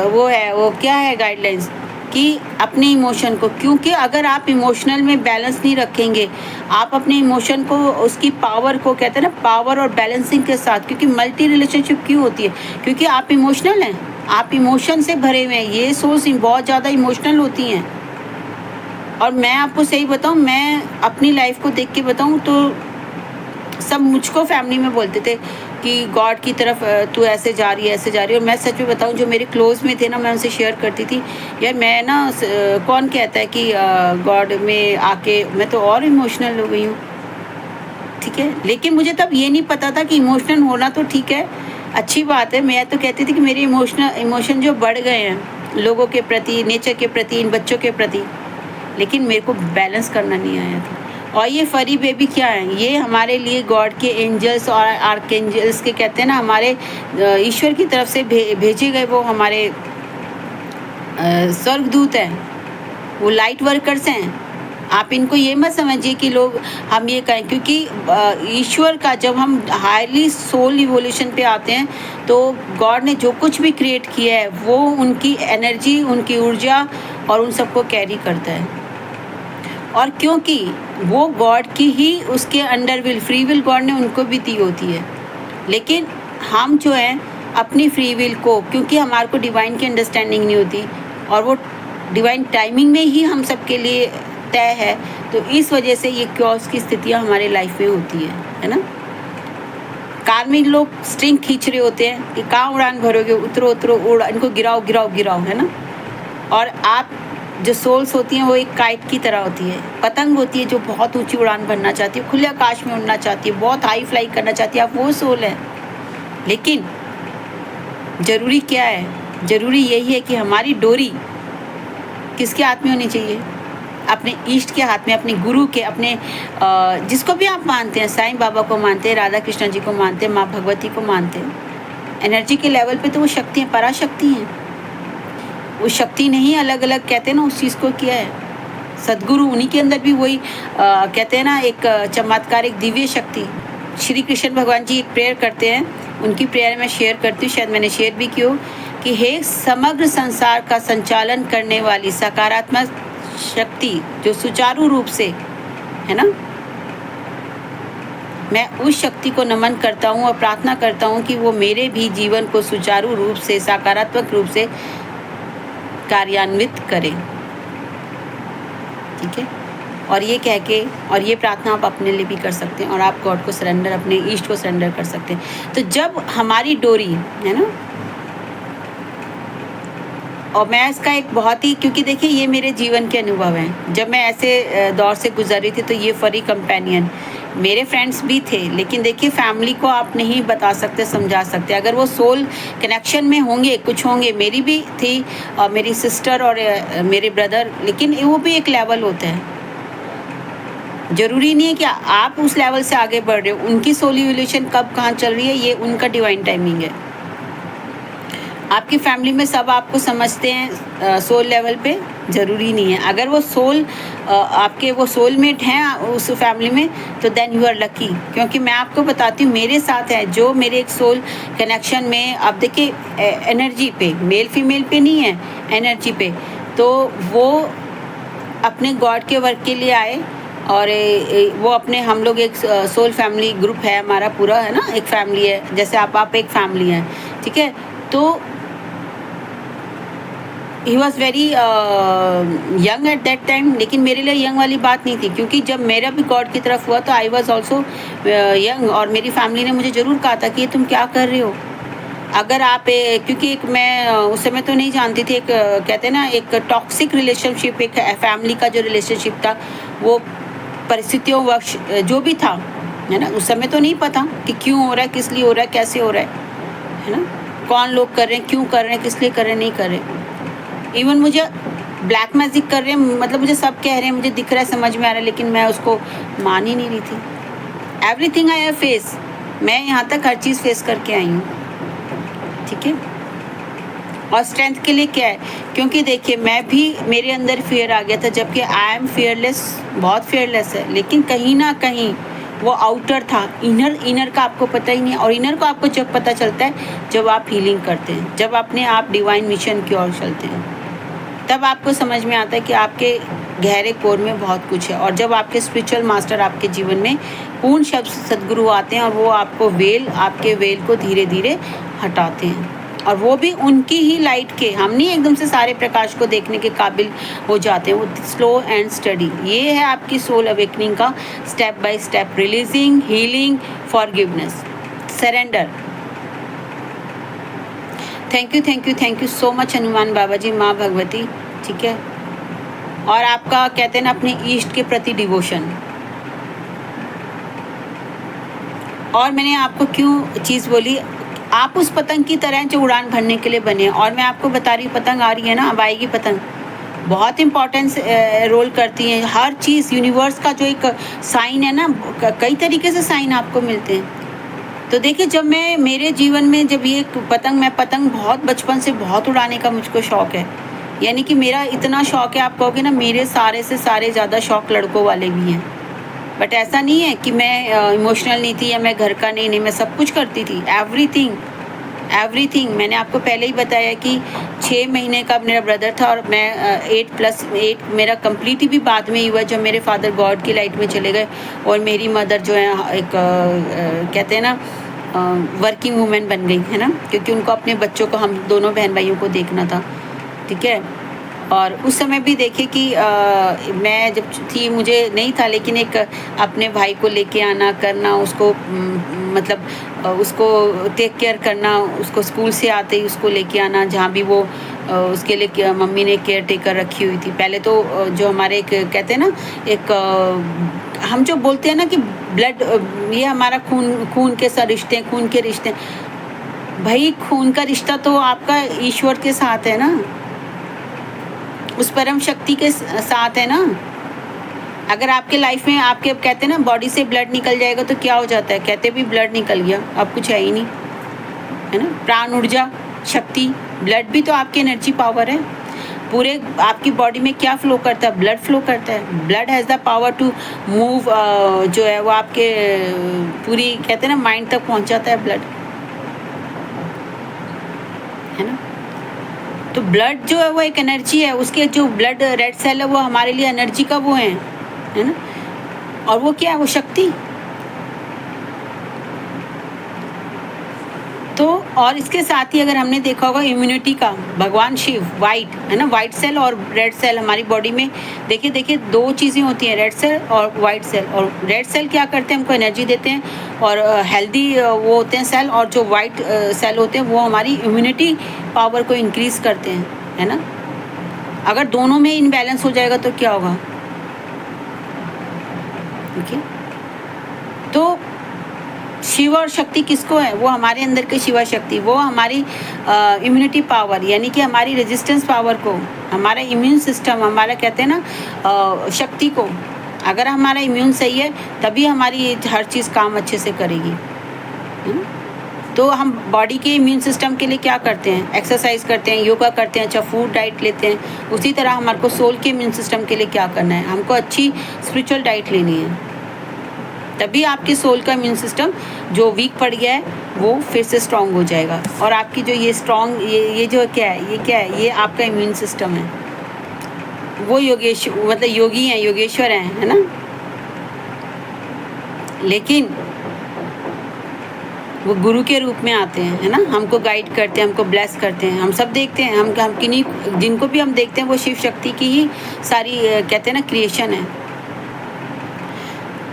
वो है, वो क्या है गाइडलाइंस कि अपने इमोशन को, क्योंकि अगर आप इमोशनल में बैलेंस नहीं रखेंगे, आप अपने इमोशन को, उसकी पावर को, कहते हैं ना पावर और बैलेंसिंग के साथ, क्योंकि मल्टी रिलेशनशिप क्यों होती है, क्योंकि आप इमोशनल हैं, आप इमोशन से भरे हुए हैं। ये सोच बहुत ज़्यादा इमोशनल होती हैं। और मैं आपको सही बताऊं, मैं अपनी लाइफ को देख के बताऊं तो सब मुझको फैमिली में बोलते थे कि गॉड की तरफ तू ऐसे जा रही है, ऐसे जा रही है। और मैं सच में बताऊं, जो मेरे क्लोज में थे ना, मैं उनसे शेयर करती थी, यार मैं ना कौन कहता है कि गॉड में आके मैं तो और इमोशनल हो गई हूँ, ठीक है। लेकिन मुझे तब ये नहीं पता था कि इमोशनल होना तो ठीक है, अच्छी बात है। मैं तो कहती थी कि मेरे इमोशन जो बढ़ गए हैं लोगों के प्रति, नेचर के प्रति, इन बच्चों के प्रति, लेकिन मेरे को बैलेंस करना नहीं आया था। और ये फरी बेबी क्या है, ये हमारे लिए गॉड के एंजल्स और आर्कएंजल्स के, कहते हैं ना, हमारे ईश्वर की तरफ से भेजे गए वो हमारे स्वर्गदूत हैं, वो लाइट वर्कर्स हैं। आप इनको ये मत समझिए कि लोग हम ये कहें, क्योंकि ईश्वर का जब हम हाईली सोल इवोल्यूशन पे आते हैं तो गॉड ने जो कुछ भी क्रिएट किया है वो उनकी एनर्जी, उनकी ऊर्जा और उन सबको कैरी करता है। और क्योंकि वो गॉड की ही उसके under will, free will God ने उनको भी दी होती है। लेकिन हम जो हैं अपनी फ्री विल को, क्योंकि हमारे को डिवाइन की अंडरस्टैंडिंग नहीं होती और वो डिवाइन टाइमिंग में ही हम सबके लिए तय है, तो इस वजह से ये क्योस की स्थितियाँ हमारे लाइफ में होती है ना। कार्मिक लोग स्ट्रिंग खींच रहे होते हैं कि कहाँ उड़ान भरोगे, उतरो उतरो, उड़, इनको गिराओ गिराओ गिराओ, है ना। और आप जो सोल्स होती हैं वो एक काइट की तरह होती है, पतंग होती है जो बहुत ऊंची उड़ान भरना चाहती है, खुले आकाश में उड़ना चाहती है, बहुत हाई फ्लाई करना चाहती है, आप वो सोल है। लेकिन ज़रूरी क्या है, ज़रूरी यही है कि हमारी डोरी किसके हाथ में होनी चाहिए, अपने ईष्ट के हाथ में, अपने गुरु के, अपने जिसको भी आप मानते हैं, साईं बाबा को मानते हैं, राधा कृष्ण जी को मानते हैं, माँ भगवती को मानते हैं, एनर्जी के लेवल पे तो वो शक्ति हैं, पराशक्ति हैं। वो शक्ति नहीं अलग अलग कहते हैं ना उस चीज़ को किया है सदगुरु, उन्हीं के अंदर भी वही कहते हैं ना एक चमत्कारिक दिव्य शक्ति। श्री कृष्ण भगवान जी एक प्रेयर करते हैं, उनकी प्रेयर मैं शेयर करती हूँ, शायद मैंने शेयर भी की हो, कि हे समग्र संसार का संचालन करने वाली सकारात्मक शक्ति जो सुचारू रूप से, है ना, मैं उस शक्ति को नमन करता हूँ और प्रार्थना करता हूँ कि वो मेरे भी जीवन को सुचारू रूप से, सकारात्मक रूप से कार्यान्वित करें, ठीक है। और ये कह के, और ये प्रार्थना आप अपने लिए भी कर सकते हैं, और आप गॉड को सरेंडर, अपने ईष्ट को सरेंडर कर सकते हैं। तो जब हमारी डोरी, है ना, और मैं इसका एक बहुत ही, क्योंकि देखिए ये मेरे जीवन के अनुभव हैं, जब मैं ऐसे दौर से गुजर रही थी तो ये फरी कंपेनियन, मेरे फ्रेंड्स भी थे, लेकिन देखिए फैमिली को आप नहीं बता सकते, समझा सकते, अगर वो सोल कनेक्शन में होंगे, कुछ होंगे, मेरी भी थी और मेरी सिस्टर और मेरे ब्रदर, लेकिन वो भी एक लेवल होता है, ज़रूरी नहीं है कि आप उस लेवल से आगे बढ़ रहे हो। उनकी सोल इवोल्यूशन कब कहाँ चल रही है, ये उनका डिवाइन टाइमिंग है। आपकी फैमिली में सब आपको समझते हैं सोल लेवल पे, ज़रूरी नहीं है। अगर वो सोल आपके वो सोलमेट हैं उस फैमिली में, तो देन यू आर लकी। क्योंकि मैं आपको बताती हूँ, मेरे साथ है जो मेरे एक सोल कनेक्शन में, अब देखिए एनर्जी पे, मेल फीमेल पे नहीं है, एनर्जी पे, तो वो अपने गॉड के वर्क के लिए आए और वो अपने, हम लोग एक सोल फैमिली ग्रुप है हमारा पूरा, है ना, एक फैमिली है, जैसे आप एक फैमिली हैं, ठीक है। तो he was very young at that time, लेकिन मेरे लिए यंग वाली बात नहीं थी, क्योंकि जब मेरा भी गॉड की तरफ हुआ तो आई वॉज़ ऑल्सो यंग, और मेरी फैमिली ने मुझे ज़रूर कहा था कि ये तुम क्या कर रहे हो। अगर आप क्योंकि एक मैं उस समय तो नहीं जानती थी, एक कहते हैं ना, एक टॉक्सिक रिलेशनशिप, एक फैमिली का जो रिलेशनशिप था, वो परिस्थितियों वश जो भी था, है ना, उस समय तो नहीं पता कि क्यों हो रहा है, किस लिए हो रहा है, कैसे हो रहा है ना, कौन लोग कर रहे हैं, क्यों कर रहे हैं, किस लिए कर रहे हैं, नहीं कर रहे। इवन मुझे ब्लैक मैजिक कर रहे हैं, मतलब मुझे सब कह रहे हैं, मुझे दिख रहा है, समझ में आ रहा है, लेकिन मैं उसको मान ही नहीं रही थी। एवरीथिंग आई हैव फेस, मैं यहाँ तक हर चीज़ फेस करके आई हूँ, ठीक है। और स्ट्रेंथ के लिए क्या है, क्योंकि देखिए मैं भी, मेरे अंदर फियर आ गया था, जबकि आई एम फियरलेस, बहुत फियरलेस है, लेकिन कहीं ना कहीं वो आउटर था, इनर का आपको पता ही नहीं। और इनर को आपको जब पता चलता है, जब आप हीलिंग करते हैं, जब अपने आप डिवाइन मिशन की ओर चलते हैं, तब आपको समझ में आता है कि आपके गहरे कोर में बहुत कुछ है। और जब आपके स्पिरिचुअल मास्टर आपके जीवन में पूर्ण शब्द सद्गुरु आते हैं, और वो आपको आपके वेल को धीरे धीरे हटाते हैं, और वो भी उनकी ही लाइट के, हम नहीं एकदम से सारे प्रकाश को देखने के काबिल हो जाते हैं, वो स्लो एंड स्टडी। ये है आपकी सोल अवेकनिंग का step by step, releasing, healing, forgiveness, surrender. Thank you so much Hanuman Baba ji, माँ भगवती, ठीक है। और आपका कहते हैं ना, अपने ईस्ट के प्रति डिवोशन। और मैंने आपको क्यों चीज़ बोली, आप उस पतंग की तरह जो उड़ान भरने के लिए बने हैं। और मैं आपको बता रही हूँ, पतंग आ रही है ना, अब आएगी पतंग, बहुत इम्पोर्टेंस रोल करती है हर चीज़। यूनिवर्स का जो एक साइन है ना, कई तरीके से साइन आपको मिलते हैं। तो देखिए, जब मैं, मेरे जीवन में जब ये पतंग, मैं पतंग बहुत बचपन से बहुत उड़ाने का मुझको शौक़ है, यानी कि मेरा इतना शौक़ है, आप कहोगे ना, मेरे सारे से सारे ज़्यादा शौक़ लड़कों वाले भी हैं। बट ऐसा नहीं है कि मैं इमोशनल नहीं थी, या मैं घर का नहीं, मैं सब कुछ करती थी, एवरीथिंग। मैंने आपको पहले ही बताया कि 6 महीने का मेरा ब्रदर था, और मैं 8+8 मेरा कंप्लीट ही भी बाद में ही हुआ, जब मेरे फादर गॉड की लाइट में चले गए, और मेरी मदर जो है एक कहते हैं ना, वर्किंग वूमेन बन गई, है ना, क्योंकि उनको अपने बच्चों को, हम दोनों बहन भाइयों को देखना था, ठीक है। और उस समय भी देखिए कि मैं जब थी, मुझे नहीं था, लेकिन एक अपने भाई को लेके आना, करना, उसको मतलब उसको टेक केयर करना, उसको स्कूल से आते ही उसको लेके आना, जहाँ भी वो उसके लिए मम्मी ने केयर टेकर रखी हुई थी। पहले तो जो हमारे एक कहते हैं ना, एक हम जो बोलते हैं ना कि ब्लड, ये हमारा खून के साथ रिश्ते, खून के रिश्ते, भाई खून का रिश्ता तो आपका ईश्वर के साथ है ना, उस परम शक्ति के साथ है ना। अगर आपके लाइफ में, आपके कहते हैं ना, बॉडी से ब्लड निकल जाएगा तो क्या हो जाता है, कहते भी ब्लड निकल गया, अब कुछ है ही नहीं, है ना। प्राण ऊर्जा, शक्ति, ब्लड भी तो आपकी एनर्जी पावर है। पूरे आपकी बॉडी में क्या फ्लो करता है, ब्लड फ्लो करता है। Blood has the power to move, जो है वो आपके पूरी कहते हैं ना, माइंड तक पहुंच जाता है ब्लड, है ना। तो ब्लड जो है वो एक एनर्जी है, उसके जो ब्लड रेड सेल है वो हमारे लिए एनर्जी का वो है ना। और वो क्या है, वो शक्ति। तो और इसके साथ ही अगर हमने देखा होगा इम्यूनिटी का, भगवान शिव, वाइट, है ना, वाइट सेल और रेड सेल हमारी बॉडी में, देखिए 2 चीज़ें होती हैं, रेड सेल और वाइट सेल। और रेड सेल क्या करते हैं, हमको एनर्जी देते हैं, और हेल्दी वो होते हैं सेल, और जो वाइट सेल होते हैं वो हमारी इम्यूनिटी पावर को इंक्रीज़ करते हैं, है ना। अगर दोनों में इनबैलेंस हो जाएगा तो क्या होगा, ओके। तो शिव और शक्ति किसको है, वो हमारे अंदर के शिवा शक्ति, वो हमारी इम्यूनिटी पावर, यानी कि हमारी रेजिस्टेंस पावर को, हमारा इम्यून सिस्टम, हमारा कहते हैं ना शक्ति को अगर हमारा इम्यून सही है तभी हमारी हर चीज़ काम अच्छे से करेगी। तो हम बॉडी के इम्यून सिस्टम के लिए क्या करते हैं? एक्सरसाइज करते हैं, योगा करते हैं, अच्छा फूड डाइट लेते हैं। उसी तरह हमारे को सोल के इम्यून सिस्टम के लिए क्या करना है? हमको अच्छी स्पिरिचुअल डाइट लेनी है, तभी आपके सोल का इम्यून सिस्टम जो वीक पड़ गया है वो फिर से स्ट्रांग हो जाएगा। और आपकी जो ये स्ट्रांग ये जो क्या है, ये आपका इम्यून सिस्टम है। वो योगेश मतलब योगी हैं, योगेश्वर हैं, है ना। लेकिन वो गुरु के रूप में आते हैं, है ना, हमको गाइड करते हैं, हमको ब्लेस करते हैं। हम सब देखते हैं, हम किन्हीं जिनको भी हम देखते हैं वो शिव शक्ति की ही सारी कहते हैं ना क्रिएशन है।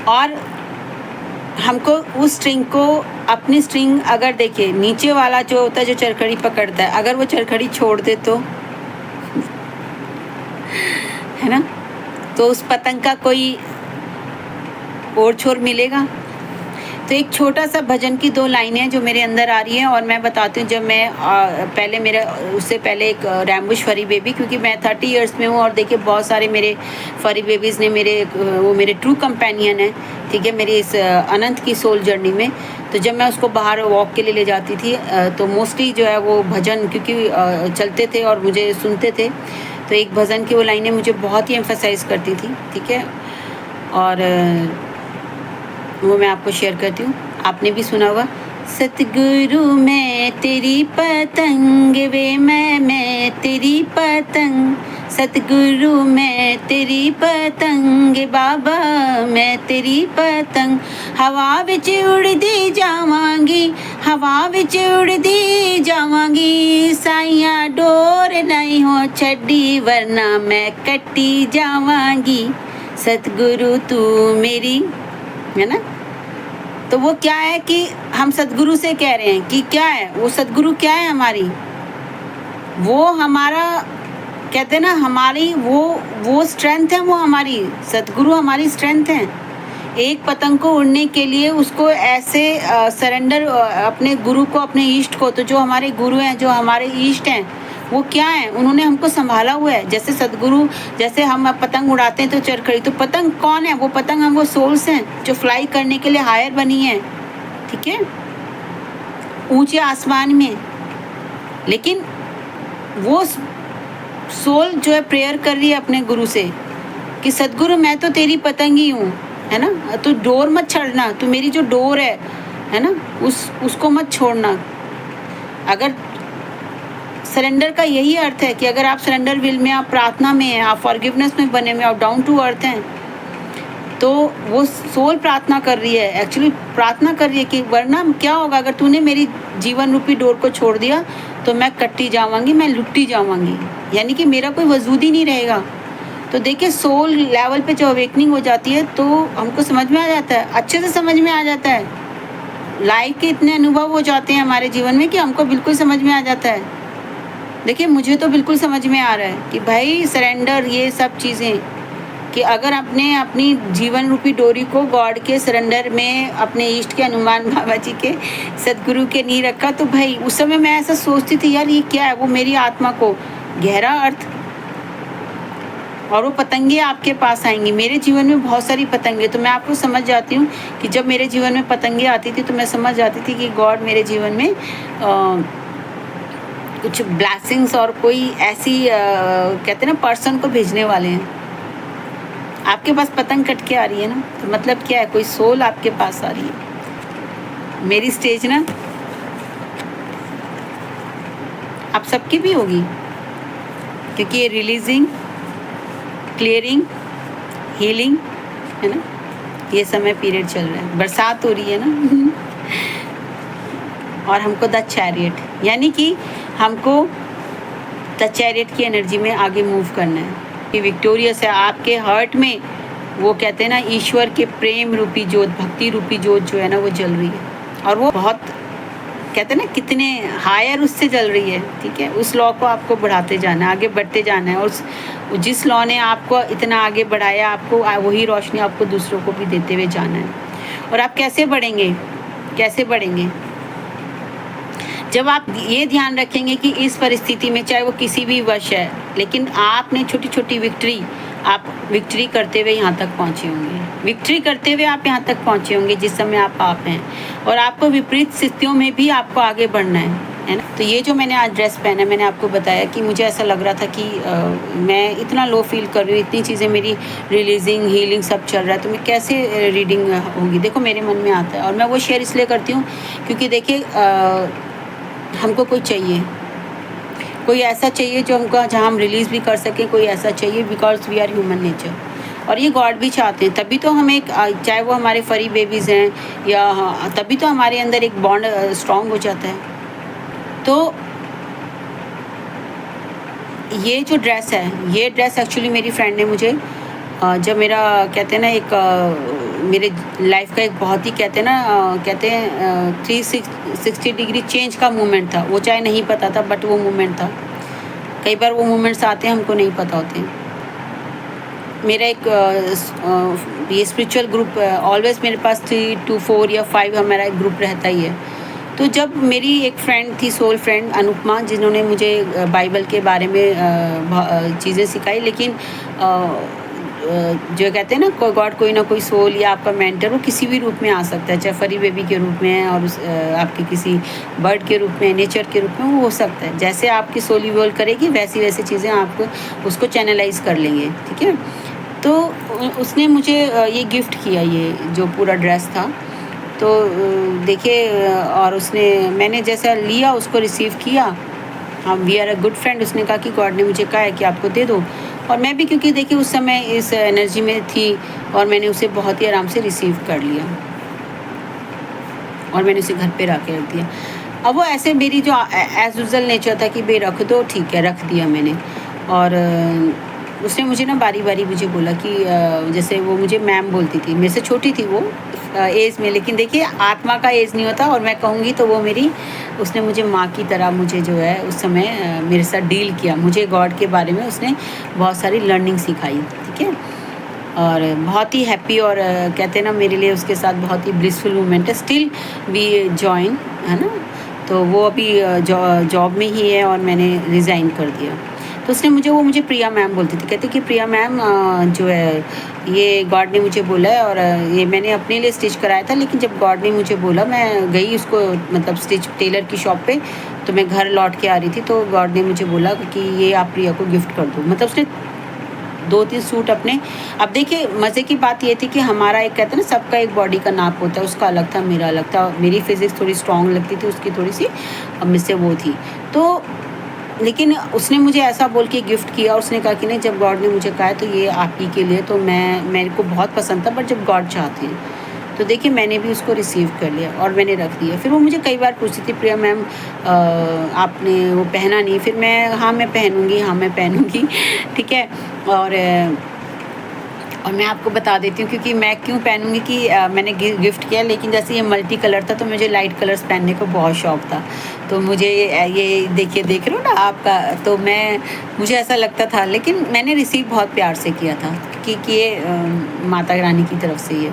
और हमको उस स्ट्रिंग को, अपनी स्ट्रिंग अगर देखे, नीचे वाला जो होता है जो चरखड़ी पकड़ता है, अगर वो चरखड़ी छोड़ दे तो है ना, तो उस पतंग का कोई और छोर मिलेगा। तो एक छोटा सा भजन की 2 लाइनें जो मेरे अंदर आ रही हैं और मैं बताती हूँ। जब मैं पहले मेरा उससे पहले एक रैम्बुश फरी बेबी, क्योंकि मैं 30 इयर्स में हूँ और देखिए बहुत सारे मेरे फरी बेबीज़ ने वो मेरे ट्रू कंपेनियन है, ठीक है, मेरी इस अनंत की सोल जर्नी में। तो जब मैं उसको बाहर वॉक के लिए ले जाती थी तो मोस्टली जो है वो भजन क्योंकि चलते थे और मुझे सुनते थे, तो एक भजन की वो लाइनें मुझे बहुत ही एम्फसाइज़ करती थी, ठीक है। और वो मैं आपको शेयर करती हूँ, आपने भी सुना होगा। सतगुरु मैं तेरी पतंग वे मैं तेरी पतंग, सतगुरु मैं तेरी पतंग बाबा मैं तेरी पतंग, हवा विच उड़दी जावांगी, हवा विच उड़दी जावांगी, साइयां डोर नहीं हो छड्डी वरना मैं कट्टी जावांगी, सतगुरु तू मेरी, है ना। तो वो क्या है कि हम सतगुरु से कह रहे हैं कि क्या है वो सतगुरु, क्या है हमारी, वो हमारा कहते हैं ना, हमारी वो स्ट्रेंथ है, वो हमारी सतगुरु हमारी स्ट्रेंथ है। एक पतंग को उड़ने के लिए उसको ऐसे सरेंडर अपने गुरु को, अपने ईष्ट को, तो जो हमारे गुरु हैं, जो हमारे ईष्ट हैं, वो क्या है, उन्होंने हमको संभाला हुआ है। जैसे सतगुरु, जैसे हम पतंग उड़ाते हैं तो चरखड़ी, तो पतंग कौन है? वो पतंग हम वो सोल्स हैं जो फ्लाई करने के लिए हायर बनी है, ठीक है, ऊंचे आसमान में। लेकिन वो सोल जो है प्रेयर कर रही है अपने गुरु से कि सतगुरु मैं तो तेरी पतंग ही हूँ, है ना, तो डोर मत छोड़ना, तो मेरी जो डोर है ना, उसको मत छोड़ना। अगर सरेंडर का यही अर्थ है कि अगर आप सरेंडर विल में, आप प्रार्थना में हैं, आप फॉरगिवनेस में बने हुए, आप डाउन टू अर्थ हैं, तो वो सोल प्रार्थना कर रही है, एक्चुअली प्रार्थना कर रही है कि वरना क्या होगा अगर तूने मेरी जीवन रूपी डोर को छोड़ दिया तो मैं कट्टी जावांगी, मैं लुट्टी जावांगी, यानी कि मेरा कोई वजूद ही नहीं रहेगा। तो देखिए सोल लेवल पे जो अवेकनिंग हो जाती है तो हमको समझ में आ जाता है, अच्छे से समझ में आ जाता है। लाइफ के इतने अनुभव हो जाते हैं हमारे जीवन में कि हमको बिल्कुल समझ में आ जाता है। देखिए मुझे तो बिल्कुल समझ में आ रहा है कि भाई सरेंडर, ये सब चीज़ें, कि अगर आपने अपनी जीवन रूपी डोरी को गॉड के सरेंडर में, अपने ईष्ट के, हनुमान बाबा जी के, सदगुरु के नहीं रखा, तो भाई उस समय मैं ऐसा सोचती थी यार ये क्या है, वो मेरी आत्मा को गहरा अर्थ, और वो पतंगे आपके पास आएंगी। मेरे जीवन में बहुत सारी पतंगे, तो मैं आपको समझ जाती हूँ कि जब मेरे जीवन में पतंगे आती थी तो मैं समझ जाती थी कि गॉड मेरे जीवन में कुछ ब्लेसिंग्स और कोई ऐसी कहते हैं ना पर्सन को भेजने वाले हैं। आपके पास पतंग कट के आ रही है ना, तो मतलब क्या है, कोई सोल आपके पास आ रही है। मेरी स्टेज ना आप सबकी भी होगी, क्योंकि ये रिलीजिंग, क्लियरिंग, हीलिंग है ना, ये समय पीरियड चल रहा है, बरसात हो रही है ना और हमको द चैरियट, यानी कि हमको द चैरियट की एनर्जी में आगे मूव करना है कि विक्टोरियस है। आपके हार्ट में वो कहते हैं ना ईश्वर के प्रेम रूपी जोत, भक्ति रूपी जोत जो है ना वो जल रही है, और वो बहुत कहते हैं ना कितने हायर उससे जल रही है, ठीक है। उस लॉ को आपको बढ़ाते जाना है, आगे बढ़ते जाना है, और जिस लॉ ने आपको इतना आगे बढ़ाया, आपको वही रोशनी आपको दूसरों को भी देते हुए जाना है। और आप कैसे बढ़ेंगे, कैसे बढ़ेंगे? जब आप ये ध्यान रखेंगे कि इस परिस्थिति में चाहे वो किसी भी वश है, लेकिन आपने छोटी छोटी विक्ट्री आप विक्ट्री करते हुए यहाँ तक पहुँचे होंगे, विक्ट्री करते हुए आप यहाँ तक पहुँचे होंगे जिस समय आप हैं, और आपको विपरीत स्थितियों में भी आपको आगे बढ़ना है ना। तो ये जो मैंने आज ड्रेस पहना, मैंने आपको बताया कि मुझे ऐसा लग रहा था कि मैं इतना लो फील कर रही हूँ, इतनी चीज़ें मेरी रिलीजिंग हीलिंग सब चल रहा है, तो मैं कैसे रीडिंग होगी। देखो मेरे मन में आता है, और मैं वो शेयर इसलिए करती हूँ क्योंकि देखिए हमको कोई चाहिए, कोई ऐसा चाहिए जो हमको, जहाँ हम रिलीज़ भी कर सकें, कोई ऐसा चाहिए, because we are human nature, और ये गॉड भी चाहते हैं। तभी तो हम एक, चाहे वो हमारे फरी बेबीज़ हैं या तभी तो हमारे अंदर एक बॉन्ड स्ट्रॉन्ग हो जाता है। तो ये जो ड्रेस है, ये ड्रेस एक्चुअली मेरी फ्रेंड ने मुझे जब मेरा कहते हैं ना एक मेरे लाइफ का एक बहुत ही कहते हैं ना कहते हैं 360 डिग्री चेंज का मोमेंट था। वो चाहे नहीं पता था बट वो मोमेंट था। कई बार वो मोमेंट्स आते हैं हमको नहीं पता होते। मेरा एक ये स्पिरिचुअल ग्रुप ऑलवेज मेरे पास 3 to 4 या 5 हमारा एक ग्रुप रहता ही है। तो जब मेरी एक फ्रेंड थी, सोल फ्रेंड अनुपमा, जिन्होंने मुझे बाइबल के बारे में चीज़ें सिखाई, लेकिन जो कहते हैं ना गॉड कोई ना कोई सोल या आपका मेंटर वो किसी भी रूप में आ सकता है, चाहे फरी बेबी के रूप में है और आपके किसी बर्ड के रूप में, नेचर के रूप में वो हो सकता है। जैसे आपकी सोल इवॉल्व करेगी वैसी वैसी चीज़ें आप उसको चैनलाइज कर लेंगे, ठीक है। तो उसने मुझे ये गिफ्ट किया, ये जो पूरा ड्रेस था। तो देखिए और मैंने जैसा लिया उसको रिसीव किया। हाँ, we are a good friend. उसने कहा कि गॉड ने मुझे कहा है कि आपको दे दो, और मैं भी क्योंकि देखिए उस समय इस एनर्जी में थी और मैंने उसे बहुत ही आराम से रिसीव कर लिया और मैंने उसे घर पे रख के रख दिया। अब वो ऐसे मेरी जो एज यूजल नेचर था कि भाई रख दो, ठीक है, रख दिया मैंने। और उसने मुझे ना बारी बारी मुझे बोला कि जैसे वो मुझे मैम बोलती थी, मेरे से छोटी थी वो एज में, लेकिन देखिए आत्मा का एज नहीं होता, और मैं कहूँगी तो वो उसने मुझे माँ की तरह मुझे जो है उस समय मेरे साथ डील किया। मुझे गॉड के बारे में उसने बहुत सारी लर्निंग सिखाई, ठीक है। और बहुत ही हैप्पी और कहते हैं ना मेरे लिए उसके साथ बहुत ही ब्लिसफुल मोमेंट है। स्टिल वी जॉइन, है ना। तो वो अभी जॉब में ही है और मैंने रिज़ाइन कर दिया। तो उसने मुझे प्रिया मैम बोलती थी, कहती कि प्रिया मैम जो है ये गॉड ने मुझे बोला है, और ये मैंने अपने लिए स्टिच कराया था, लेकिन जब गॉड ने मुझे बोला, मैं गई उसको मतलब स्टिच टेलर की शॉप पे, तो मैं घर लौट के आ रही थी, तो गॉड ने मुझे बोला कि ये आप प्रिया को गिफ्ट कर दो। मतलब उसने 2-3 सूट अपने, अब देखिए मज़े की बात ये थी कि हमारा एक कहते हैं ना सबका एक बॉडी का नाप होता है, उसका अलग था, मेरा अलग था। मेरी फिजिक्स थोड़ी स्ट्रॉन्ग लगती थी, उसकी थोड़ी सी मुझसे वो थी। तो लेकिन उसने मुझे ऐसा बोल के गिफ्ट किया, और उसने कहा कि नहीं, जब गॉड ने मुझे कहा है तो ये आप ही के लिए। तो मेरे को बहुत पसंद था, बट जब गॉड चाहते हैं तो देखिए मैंने भी उसको रिसीव कर लिया और मैंने रख दिया। फिर वो मुझे कई बार पूछती थी, प्रिया मैम आपने वो पहना नहीं? फिर हाँ मैं पहनूँगी, हाँ मैं पहनूँगी ठीक है। और मैं आपको बता देती हूँ क्योंकि मैं क्यों पहनूँगी कि मैंने गिफ्ट किया, लेकिन जैसे ये मल्टी कलर था तो मुझे लाइट कलर्स पहनने को बहुत शौक़ था। तो मुझे ये देख रहे हो ना आपका, तो मुझे ऐसा लगता था, लेकिन मैंने रिसीव बहुत प्यार से किया था क्योंकि ये माता रानी की तरफ से ये।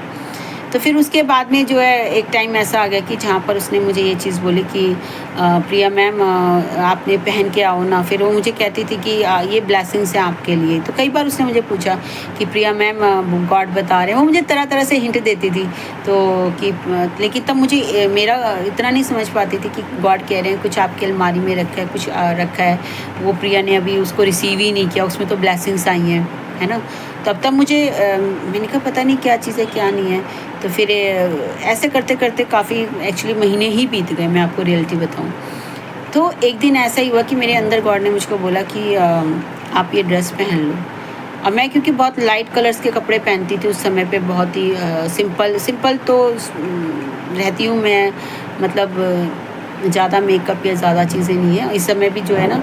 तो फिर उसके बाद में जो है एक टाइम ऐसा आ गया कि जहाँ पर उसने मुझे ये चीज़ बोली कि प्रिया मैम आपने पहन के आओ ना। फिर वो मुझे कहती थी कि ये ब्लेसिंग्स हैं आपके लिए। तो कई बार उसने मुझे पूछा कि प्रिया मैम गॉड बता रहे हैं, वो मुझे तरह तरह से हिंट देती थी। तो कि लेकिन तब मुझे मेरा इतना नहीं समझ पाती थी कि गॉड कह रहे हैं कुछ आपकी अलमारी में रखा है, कुछ रखा है, वो प्रिया ने अभी उसको रिसीव ही नहीं किया, उसमें तो ब्लेसिंग्स आई हैं, है ना। तब तक मुझे मैंने कहा पता नहीं क्या चीज़ है क्या नहीं है। तो फिर ऐसे करते करते काफ़ी एक्चुअली महीने ही बीत गए, मैं आपको रियलिटी बताऊं। तो एक दिन ऐसा ही हुआ कि मेरे अंदर गॉड ने मुझको बोला कि आप ये ड्रेस पहन लो। और मैं क्योंकि बहुत लाइट कलर्स के कपड़े पहनती थी उस समय पे, बहुत ही सिंपल तो रहती हूँ मैं, मतलब ज़्यादा मेकअप या ज़्यादा चीज़ें नहीं है। इस समय भी जो है ना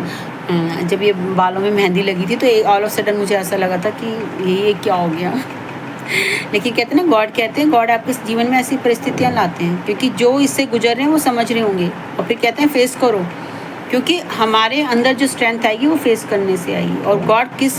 जब ये बालों में मेहंदी लगी थी तो ऑल ऑफ सडन मुझे ऐसा लगा था कि ये क्या हो गया लेकिन कहते हैं ना गॉड कहते हैं, गॉड आपके जीवन में ऐसी परिस्थितियाँ लाते हैं क्योंकि जो इससे गुजर रहे हैं वो समझ रहे होंगे, और फिर कहते हैं फेस करो, क्योंकि हमारे अंदर जो स्ट्रेंथ आएगी वो फेस करने से आएगी। और गॉड किस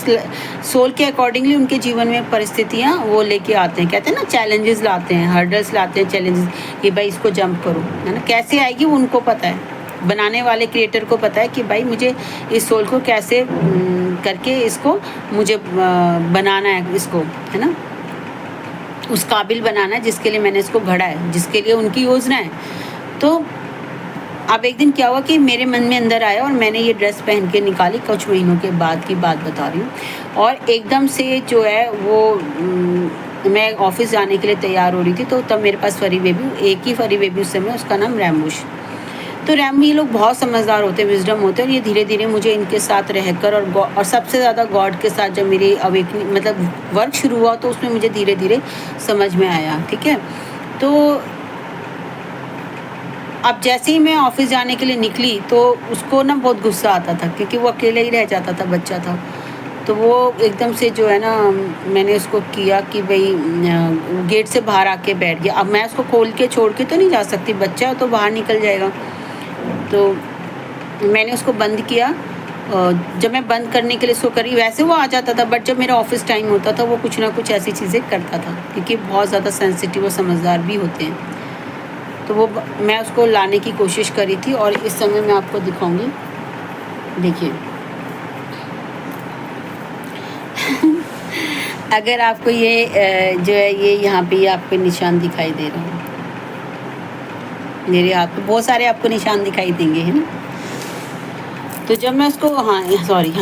सोल के अकॉर्डिंगली उनके जीवन में परिस्थितियाँ वो लेके आते हैं। कहते हैं ना चैलेंजेस लाते हैं, हर्डल्स लाते हैं, चैलेंजेस कि भाई इसको जंप करो, है ना। कैसे आएगी वो उनको पता है, बनाने वाले क्रिएटर को पता है कि भाई मुझे इस सोल को कैसे करके इसको मुझे बनाना है, इसको है ना उस काबिल बनाना है जिसके लिए मैंने इसको घड़ा है, जिसके लिए उनकी योजना है। तो अब एक दिन क्या हुआ कि मेरे मन में अंदर आया और मैंने ये ड्रेस पहन के निकाली, कुछ महीनों के बाद की बात बता रही हूँ। और एकदम से जो है वो मैं ऑफिस जाने के लिए तैयार हो रही थी, तो तब मेरे पास फरी बेबी, एक ही फरी बेबी उस समय, उसका नाम रैमुश। तो रैम, ये लोग बहुत समझदार होते हैं, विजडम होते हैं, और ये धीरे धीरे मुझे इनके साथ रहकर और सबसे ज़्यादा गॉड के साथ जब मेरी अवेकनिंग मतलब वर्क शुरू हुआ तो उसमें मुझे धीरे धीरे समझ में आया। ठीक है, तो अब जैसे ही मैं ऑफिस जाने के लिए निकली तो उसको ना बहुत गुस्सा आता था, क्योंकि वो अकेले ही रह जाता था, बच्चा था। तो वो एकदम से जो है ना, मैंने उसको किया कि भाई गेट से बाहर आके बैठ गया। अब मैं उसको खोल के छोड़ के तो नहीं जा सकती, बच्चा तो बाहर निकल जाएगा। तो मैंने उसको बंद किया। जब मैं बंद करने के लिए उसको करी, वैसे वो आ जाता था, बट जब मेरा ऑफिस टाइम होता था वो कुछ ना कुछ ऐसी चीज़ें करता था, क्योंकि बहुत ज़्यादा सेंसिटिव और समझदार भी होते हैं। तो वो मैं उसको लाने की कोशिश करी थी, और इस समय मैं आपको दिखाऊंगी, देखिए। अगर आपको ये जो है ये यहाँ पे आपको निशान दिखाई दे रहा है, मेरे हाथ पे बहुत सारे आपको निशान दिखाई देंगे, है ना। तो जब मैं उसको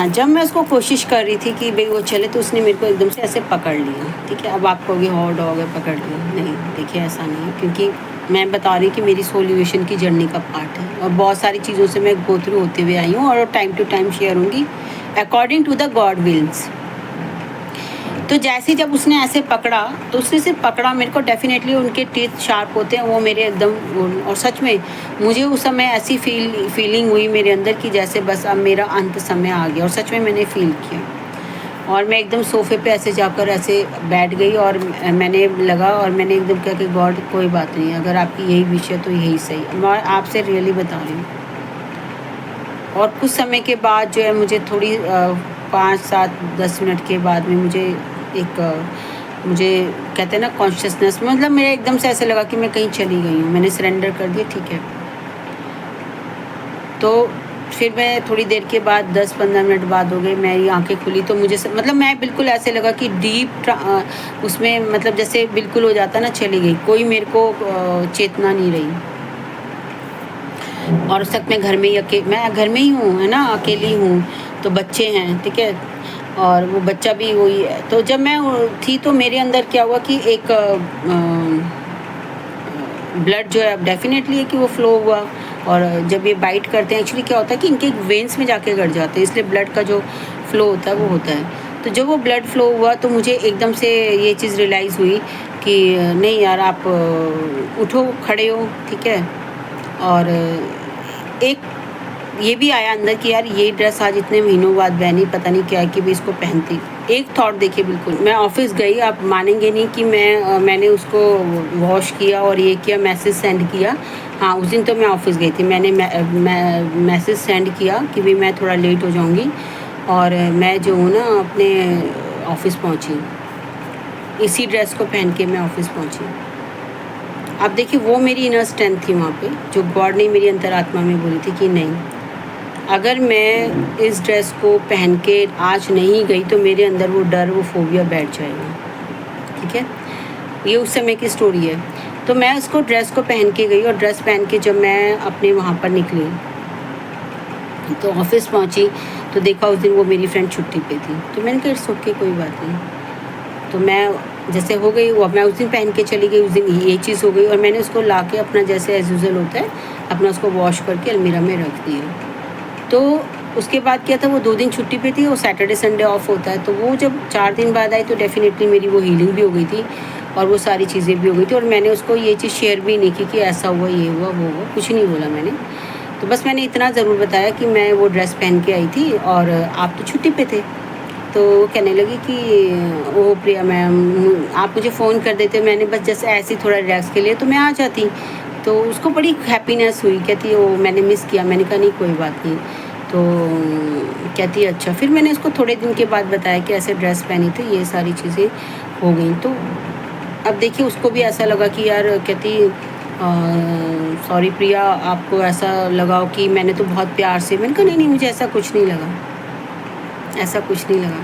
जब मैं उसको कोशिश कर रही थी कि भाई वो चले, तो उसने मेरे को एकदम से ऐसे पकड़ लिया। ठीक है, अब आप कहोगे हॉट डॉग है पकड़ लिया, नहीं, देखिए ऐसा नहीं है, क्योंकि मैं बता रही कि मेरी सोल्यूशन की जर्नी का पार्ट है, और बहुत सारी चीज़ों से मैं गो थ्रू होते हुए आई हूँ, और टाइम टू टाइम शेयर होंगी according to the god wills. तो जैसे जब उसने ऐसे पकड़ा, तो उसने सिर्फ पकड़ा मेरे को, डेफिनेटली उनके टीथ शार्प होते हैं, वो मेरे एकदम, और सच में मुझे उस समय ऐसी फीलिंग हुई मेरे अंदर कि जैसे बस अब मेरा अंत समय आ गया, और सच में मैंने फील किया। और मैं एकदम सोफे पे ऐसे जाकर ऐसे बैठ गई, और मैंने लगा, और मैंने एकदम कहा कि गॉड कोई बात नहीं, अगर आपकी यही विश है तो यही सही। मैं आपसे रियली बता रही हूँ। और कुछ समय के बाद जो है मुझे थोड़ी 5-7-10 मिनट के बाद में मुझे कहते हैं ना कॉन्शियसनेस, मतलब मेरे एकदम से ऐसे लगा कि मैं कहीं चली गई हूँ, मैंने सरेंडर कर दिया। ठीक है, तो फिर मैं थोड़ी देर के बाद 10-15 मिनट बाद हो गए, मेरी आंखें खुली, तो मुझे मतलब मैं बिल्कुल ऐसे लगा कि डीप उसमें, मतलब जैसे बिल्कुल हो जाता ना, चली गई, कोई मेरे को चेतना नहीं रही। और उस वक्त मैं घर में ही हूँ, है ना, अकेली हूँ, तो बच्चे हैं, ठीक है, और वो बच्चा भी वही है। तो जब मैं थी तो मेरे अंदर क्या हुआ कि एक ब्लड जो है, अब डेफिनेटली है कि वो फ्लो हुआ, और जब ये बाइट करते हैं, एक्चुअली क्या होता है कि इनके वेंस में जाके गड़ जाते हैं, इसलिए ब्लड का जो फ्लो होता है वो होता है। तो जब वो ब्लड फ्लो हुआ तो मुझे एकदम से ये चीज़ रियलाइज़ हुई कि नहीं यार, आप उठो, खड़े हो, ठीक है। और एक ये भी आया अंदर कि यार ये ड्रेस आज इतने महीनों बाद बहनी, पता नहीं क्या है कि भी इसको पहनती। एक थॉट देखिए, बिल्कुल मैं ऑफिस गई, आप मानेंगे नहीं कि मैंने उसको वॉश किया और ये किया, मैसेज सेंड किया। हाँ, उस दिन तो मैं ऑफिस गई थी, मैंने मैसेज सेंड किया कि भाई मैं थोड़ा लेट हो जाऊँगी, और मैं जो हूँ ना अपने ऑफिस पहुँची, इसी ड्रेस को पहन के मैं ऑफिस पहुँची। अब देखिए, वो मेरी इनर स्ट्रेंथ थी वहाँ पे, जो गॉड ने मेरी अंतरात्मा में बोली थी कि नहीं, अगर मैं इस ड्रेस को पहन के आज नहीं गई तो मेरे अंदर वो डर, वो फोबिया बैठ जाएगा। ठीक है, ये उस समय की स्टोरी है। तो मैं उसको ड्रेस को पहन के गई, और ड्रेस पहन के जब मैं अपने वहाँ पर निकली तो ऑफिस पहुँची, तो देखा उस दिन वो मेरी फ्रेंड छुट्टी पे थी। तो मैंने कहा इट्स ओके, कोई बात नहीं। तो मैं जैसे हो गई, वो मैं उस दिन पहन के चली गई, उस दिन ये चीज़ हो गई, और मैंने उसको ला के अपना जैसे एज यूजुअल होता है अपना उसको वॉश करके अलमीरा में रख दिया। तो उसके बाद क्या था, वो 2 दिन छुट्टी पे थी, वो सैटरडे संडे ऑफ होता है। तो वो जब 4 दिन बाद आई तो डेफिनेटली मेरी वो हीलिंग भी हो गई थी, और वो सारी चीज़ें भी हो गई थी। और मैंने उसको ये चीज़ शेयर भी नहीं की कि ऐसा हुआ, ये हुआ, वो हुआ, कुछ नहीं बोला मैंने। तो बस मैंने इतना ज़रूर बताया कि मैं वो ड्रेस पहन के आई थी और आप तो छुट्टी पे थे। तो वो कहने लगी कि ओ प्रिया मैम, आप मुझे फ़ोन कर देते, मैंने बस जैसे ऐसे ही थोड़ा रिलैक्स के लिए तो मैं आ जाती। तो उसको बड़ी हैप्पीनेस हुई, कहती ओ मैंने मिस किया। मैंने कहा नहीं कोई बात नहीं। तो कहती अच्छा। फिर मैंने उसको थोड़े दिन के बाद बताया कि ऐसे ड्रेस पहनी थी, ये सारी चीज़ें हो गई। तो अब देखिए, उसको भी ऐसा लगा कि यार, कहती सॉरी प्रिया, आपको ऐसा लगा हो कि मैंने तो बहुत प्यार से, मैंने कहा नहीं नहीं, मुझे ऐसा कुछ नहीं लगा, ऐसा कुछ नहीं लगा।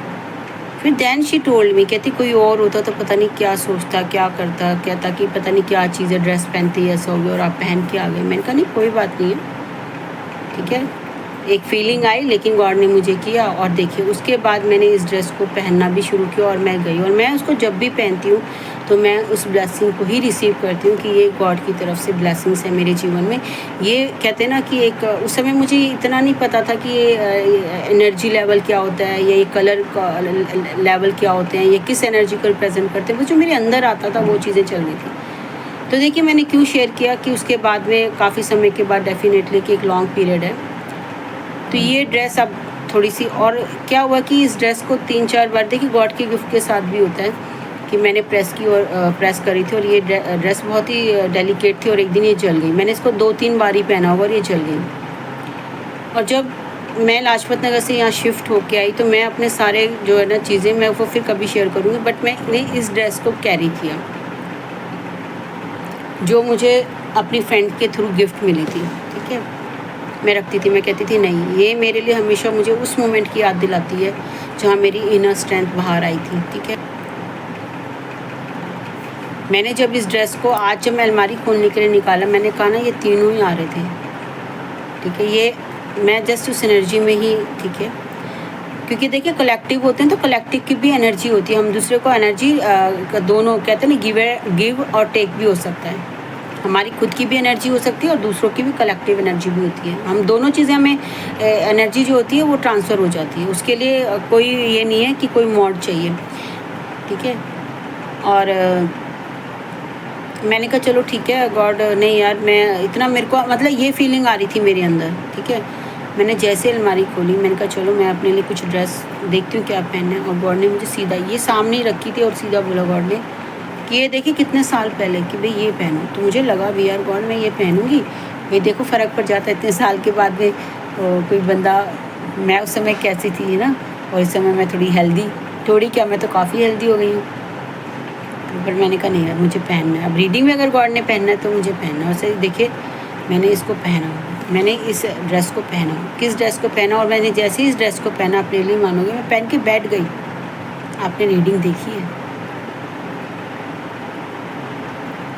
फिर देन शी टोल्ड मी, कहती कोई और होता तो पता नहीं क्या सोचता, क्या करता, कहता कि पता नहीं क्या चीज़ें ड्रेस पहनती है ऐसा हो गया और आप पहन के आ गए। मैंने कहा नहीं कोई बात नहीं है, ठीक है। एक फीलिंग आई, लेकिन गॉड ने मुझे किया। और देखिए उसके बाद मैंने इस ड्रेस को पहनना भी शुरू किया और मैं गई, और मैं उसको जब भी पहनती हूँ तो मैं उस ब्लेसिंग को ही रिसीव करती हूँ कि ये गॉड की तरफ से ब्लेसिंग्स है मेरे जीवन में। ये कहते हैं ना कि एक उस समय मुझे इतना नहीं पता था कि ये एनर्जी लेवल क्या होता है, या ये कलर का लेवल क्या होते हैं, ये किस एनर्जी को रिप्रेजेंट करते हैं। वो जो मेरे अंदर आता था वो चीज़ें चल रही थी। तो देखिए मैंने क्यों शेयर किया कि उसके बाद में काफ़ी समय के बाद डेफिनेटली कि एक लॉन्ग पीरियड है, तो ये ड्रेस अब थोड़ी सी, और क्या हुआ कि इस ड्रेस को 3-4 बार, देखिए गॉड के गिफ्ट के साथ भी होता है कि मैंने प्रेस की और प्रेस करी थी, और ये ड्रेस बहुत ही डेलिकेट थी और एक दिन ये जल गई। मैंने इसको 2-3 बार ही पहना हुआ और ये जल गई। और जब मैं लाजपत नगर से यहाँ शिफ्ट होके आई तो मैं अपने सारे जो है ना चीज़ें मैं वो फिर कभी शेयर करूँगी, बट मैंने इस ड्रेस को कैरी किया जो मुझे अपनी फ्रेंड के थ्रू गिफ्ट मिली थी, ठीक है। मैं रखती थी, मैं कहती थी नहीं, ये मेरे लिए हमेशा मुझे उस मोमेंट की याद दिलाती है जहाँ मेरी इनर स्ट्रेंथ बाहर आई थी, ठीक है। मैंने जब इस ड्रेस को आज जब मैं अलमारी खोलने के लिए निकाला, मैंने कहा ना ये तीनों ही आ रहे थे, ठीक है। ये मैं जस्ट उस एनर्जी में ही, ठीक है, क्योंकि देखिए कलेक्टिव होते हैं तो कलेक्टिव की भी एनर्जी होती है। हम दूसरे को एनर्जी दोनों कहते हैं ना, गिव और टेक भी हो सकता है। हमारी खुद की भी एनर्जी हो सकती है और दूसरों की भी कलेक्टिव एनर्जी भी होती है। हम दोनों चीज़ें, हमें एनर्जी जो होती है वो ट्रांसफ़र हो जाती है। उसके लिए कोई ये नहीं है कि कोई मोड चाहिए, ठीक है। और मैंने कहा चलो ठीक है गॉड, नहीं यार मैं इतना, मेरे को मतलब ये फीलिंग आ रही थी मेरे अंदर, ठीक है। मैंने जैसे अलमारी खोली, मैंने कहा चलो मैं अपने लिए कुछ ड्रेस देखती हूँ क्या पहनना है, और गॉड ने मुझे सीधा ये सामने ही रखी थी और सीधा बोला गॉड ने कि ये देखिए कितने साल पहले कि भाई ये पहनो। तो मुझे लगा भी यार गॉड मैं ये पहनूंगी, भाई देखो फ़र्क पड़ जाता है इतने साल के बाद में। कोई बंदा, मैं उस समय कैसी थी ना, और इस समय मैं थोड़ी हेल्दी, थोड़ी क्या, मैं तो काफ़ी हेल्दी हो गई हूँ। पर मैंने कहा नहीं यार मुझे पहनना है, अब रीडिंग में अगर गॉड ने पहनना है तो मुझे पहनना है। वैसे देखिए मैंने इसको पहना, मैंने इस ड्रेस को पहना, किस ड्रेस को पहना, और मैंने जैसे ही इस ड्रेस को पहना, आप रियली मानोगे मैं पहन के बैठ गई। आपने रीडिंग देखी है,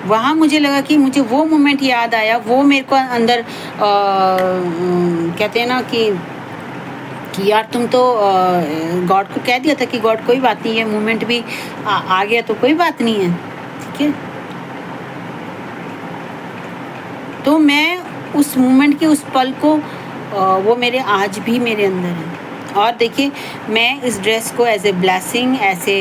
वहाँ मुझे लगा कि मुझे वो मोमेंट याद आया, वो मेरे को अंदर कहते हैं ना कि यार तुम तो गॉड को कह दिया था कि गॉड कोई बात नहीं है, मोमेंट भी आ गया तो कोई बात नहीं है, ठीक है। तो मैं उस मोमेंट के उस पल को वो मेरे आज भी मेरे अंदर है। और देखिए मैं इस ड्रेस को एज ए ब्लेसिंग, ऐसे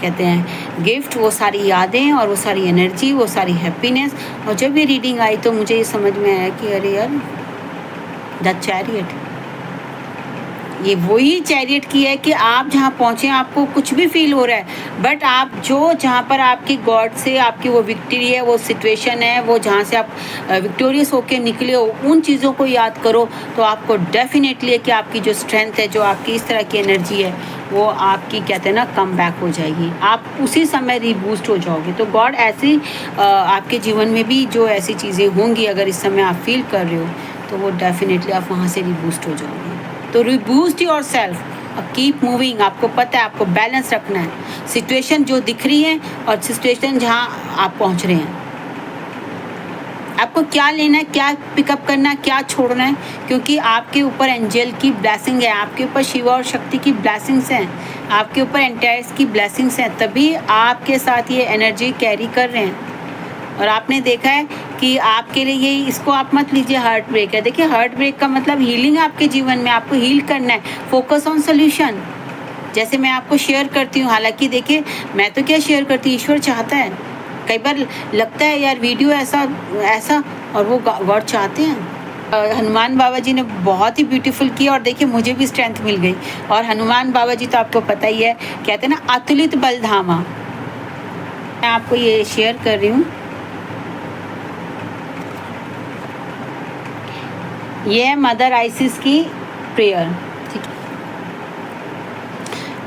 कहते हैं गिफ्ट, वो सारी यादें और वो सारी एनर्जी, वो सारी हैप्पीनेस, और जब ये रीडिंग आई तो मुझे ये समझ में आया कि अरे यार द चैरियट, ये वही चैरियट की है कि आप जहाँ पहुँचे आपको कुछ भी फील हो रहा है, बट आप जो जहाँ पर आपकी गॉड से आपकी वो विक्ट्री है, वो सिचुएशन है, वो जहाँ से आप विक्टोरियस होके निकले हो, उन चीज़ों को याद करो तो आपको डेफिनेटली है कि आपकी जो स्ट्रेंथ है, जो आपकी इस तरह की एनर्जी है, वो आपकी कहते हैं ना कम बैक हो जाएगी, आप उसी समय रीबूस्ट हो जाओगे। तो गॉड ऐसी आपके जीवन में भी जो ऐसी चीज़ें होंगी, अगर इस समय आप फील कर रहे हो तो वो डेफिनेटली आप वहाँ से रीबूस्ट हो जाओगे। तो reboost your self, keep moving. आपको पता है आपको बैलेंस रखना है, सिचुएशन जो दिख रही है और सिचुएशन जहाँ आप पहुँच रहे हैं, आपको क्या लेना है, क्या पिकअप करना है, क्या छोड़ना है, क्योंकि आपके ऊपर एंजल की ब्लेसिंग है, आपके ऊपर शिवा और शक्ति की ब्लेसिंग्स हैं, आपके ऊपर एंटायर्स की ब्लेसिंग्स हैं, तभी आपके साथ ये एनर्जी कैरी कर रहे हैं। और आपने देखा है कि आपके लिए ये, इसको आप मत लीजिए हार्ट ब्रेक है। देखिए हार्ट ब्रेक का मतलब हीलिंग है आपके जीवन में, आपको हील करना है, फोकस ऑन सोल्यूशन। जैसे मैं आपको शेयर करती हूँ, हालांकि देखिए मैं तो क्या शेयर करती हूँ, ईश्वर चाहता है। कई बार लगता है यार वीडियो ऐसा ऐसा, और वो गॉड चाहते हैं। हनुमान बाबा जी ने बहुत ही ब्यूटीफुल किया, और देखिए मुझे भी स्ट्रेंथ मिल गई। और हनुमान बाबा जी तो आपको पता ही है, कहते हैं ना अतुलित बलधामा। मैं आपको ये शेयर कर रही हूँ, ये है मदर आइसिस की प्रेयर, ठीक है।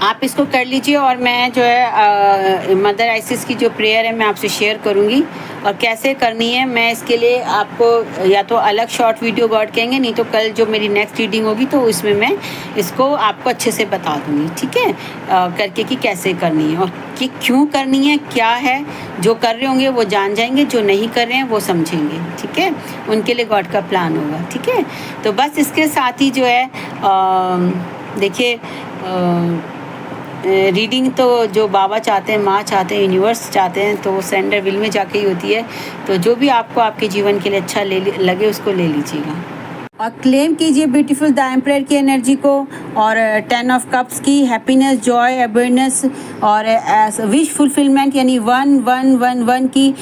आप इसको कर लीजिए, और मैं जो है मदर आइसिस की जो प्रेयर है मैं आपसे शेयर करूंगी। और कैसे करनी है मैं इसके लिए आपको या तो अलग शॉर्ट वीडियो गॉड कहेंगे, नहीं तो कल जो मेरी नेक्स्ट रीडिंग होगी तो उसमें मैं इसको आपको अच्छे से बता दूँगी, ठीक है, करके कि कैसे करनी है और कि क्यों करनी है, क्या है। जो कर रहे होंगे वो जान जाएंगे, जो नहीं कर रहे हैं वो समझेंगे, ठीक है, उनके लिए गॉड का प्लान होगा, ठीक है। तो बस इसके साथ ही जो है देखिए रीडिंग तो जो बाबा चाहते हैं, माँ चाहते हैं, यूनिवर्स चाहते हैं, तो वो सरेंडर विल में जाके ही होती है। तो जो भी आपको आपके जीवन के लिए अच्छा लगे उसको ले लीजिएगा और क्लेम कीजिए ब्यूटीफुल द एम्परर की एनर्जी को और 10 ऑफ कप्स की हैप्पीनेस, जॉय, अवेयरनेस और विश फुलफिलमेंट यानी 1111 की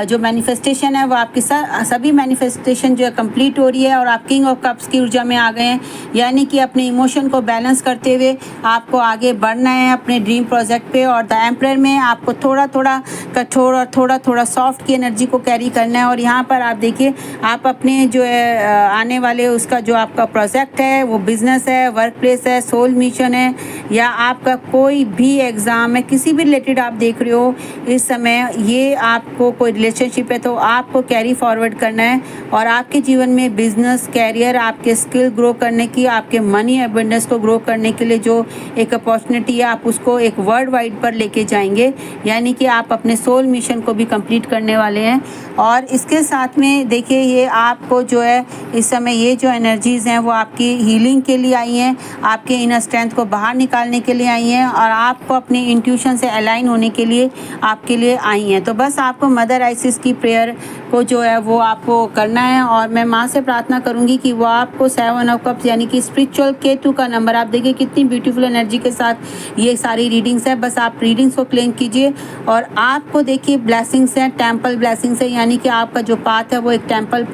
जो मैनिफेस्टेशन है वो आपकी सभी मैनिफेस्टेशन जो है कंप्लीट हो रही है और आप किंग ऑफ कप्स की ऊर्जा में आ गए हैं, यानी कि अपने इमोशन को बैलेंस करते हुए आपको आगे बढ़ना है अपने ड्रीम प्रोजेक्ट पे। और द एम्परर में आपको थोड़ा थोड़ा कठोर और थोड़ा थोड़ा सॉफ्ट की एनर्जी को कैरी करना है। और यहाँ पर आप देखिए आप अपने जो है आने वाले उसका जो आपका प्रोजेक्ट है वो बिजनेस है, वर्क प्लेस है, सोल मिशन है या आपका कोई भी एग्ज़ाम है, किसी भी रिलेटेड आप देख रहे हो इस समय, ये आपको कोई रिलेशनशिप है तो आपको कैरी फॉरवर्ड करना है और आपके जीवन में बिजनेस, कैरियर, आपके स्किल ग्रो करने की, आपके मनी अबंडेंस को ग्रो करने के लिए जो एक अपॉर्चुनिटी है आप उसको एक वर्ल्ड वाइड पर लेके जाएंगे, यानी कि आप अपने सोल मिशन को भी कंप्लीट करने वाले हैं। और इसके साथ में देखिए ये आपको जो है इस समय ये जो एनर्जीज़ हैं वो आपकी हीलिंग के लिए आई हैं, आपके इनर स्ट्रेंथ को बाहर निकालने के लिए आई हैं और आपको अपने इंट्यूशन से अलाइन होने के लिए आपके लिए आई हैं। तो बस आपको मदर आइसिस की प्रेयर को जो है वो आपको करना है और मैं माँ से प्रार्थना करूँगी कि वो आपको 7 ऑफ कप्स यानी कि स्पिरिचुअल केतु का नंबर, आप देखिए कितनी ब्यूटीफुल एनर्जी के साथ ये सारी रीडिंग्स है। बस आप रीडिंग्स को क्लेम कीजिए और आपको देखिए ब्लेसिंग्स हैं, टेम्पल ब्लेसिंग्स है, यानी कि आपका जो पाथ है वो एक टेम्पल,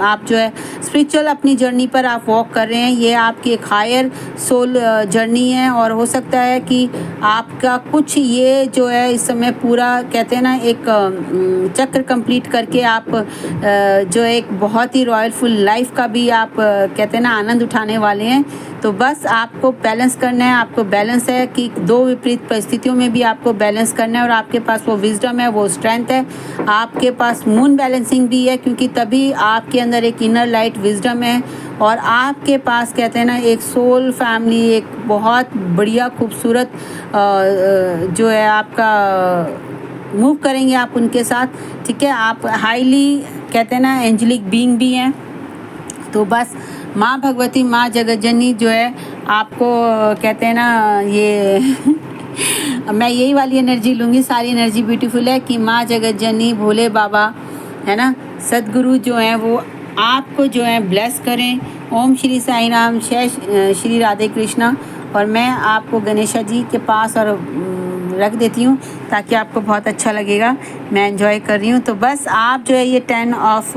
आप जो है स्पिरिचुअल अपनी जर्नी पर आप वॉक कर रहे हैं। ये आपकी एक हायर सोल जर्नी है और हो सकता है कि आपका कुछ ये जो है इस समय पूरा कहते हैं ना एक चक्र कंप्लीट करके आप जो एक बहुत ही रॉयलफुल लाइफ का भी आप कहते हैं ना आनंद उठाने वाले हैं। तो बस आपको बैलेंस करना है, आपको बैलेंस है कि दो विपरीत परिस्थितियों में भी आपको बैलेंस करना है और आपके पास वो विजडम है, वो स्ट्रेंथ है, आपके पास मून बैलेंसिंग भी है क्योंकि तभी आपके अंदर एक इनर लाइट विजडम है और आपके पास कहते हैं ना एक सोल फैमिली, एक बहुत बढ़िया खूबसूरत जो है आपका मूव करेंगे आप उनके साथ, ठीक है। आप हाईली कहते हैं ना एंजेलिक बीइंग भी हैं। तो बस माँ भगवती, माँ जगतजननी जो है आपको कहते हैं ना ये मैं यही वाली एनर्जी लूँगी, सारी एनर्जी ब्यूटीफुल है कि माँ जगतजननी, भोले बाबा है ना, सदगुरु जो हैं वो आपको जो है ब्लेस करें। ओम श्री साईं राम, जय श्री राधे कृष्णा। और मैं आपको गणेशा जी के पास और रख देती हूँ ताकि आपको बहुत अच्छा लगेगा, मैं एंजॉय कर रही हूँ। तो बस आप जो है ये 10 ऑफ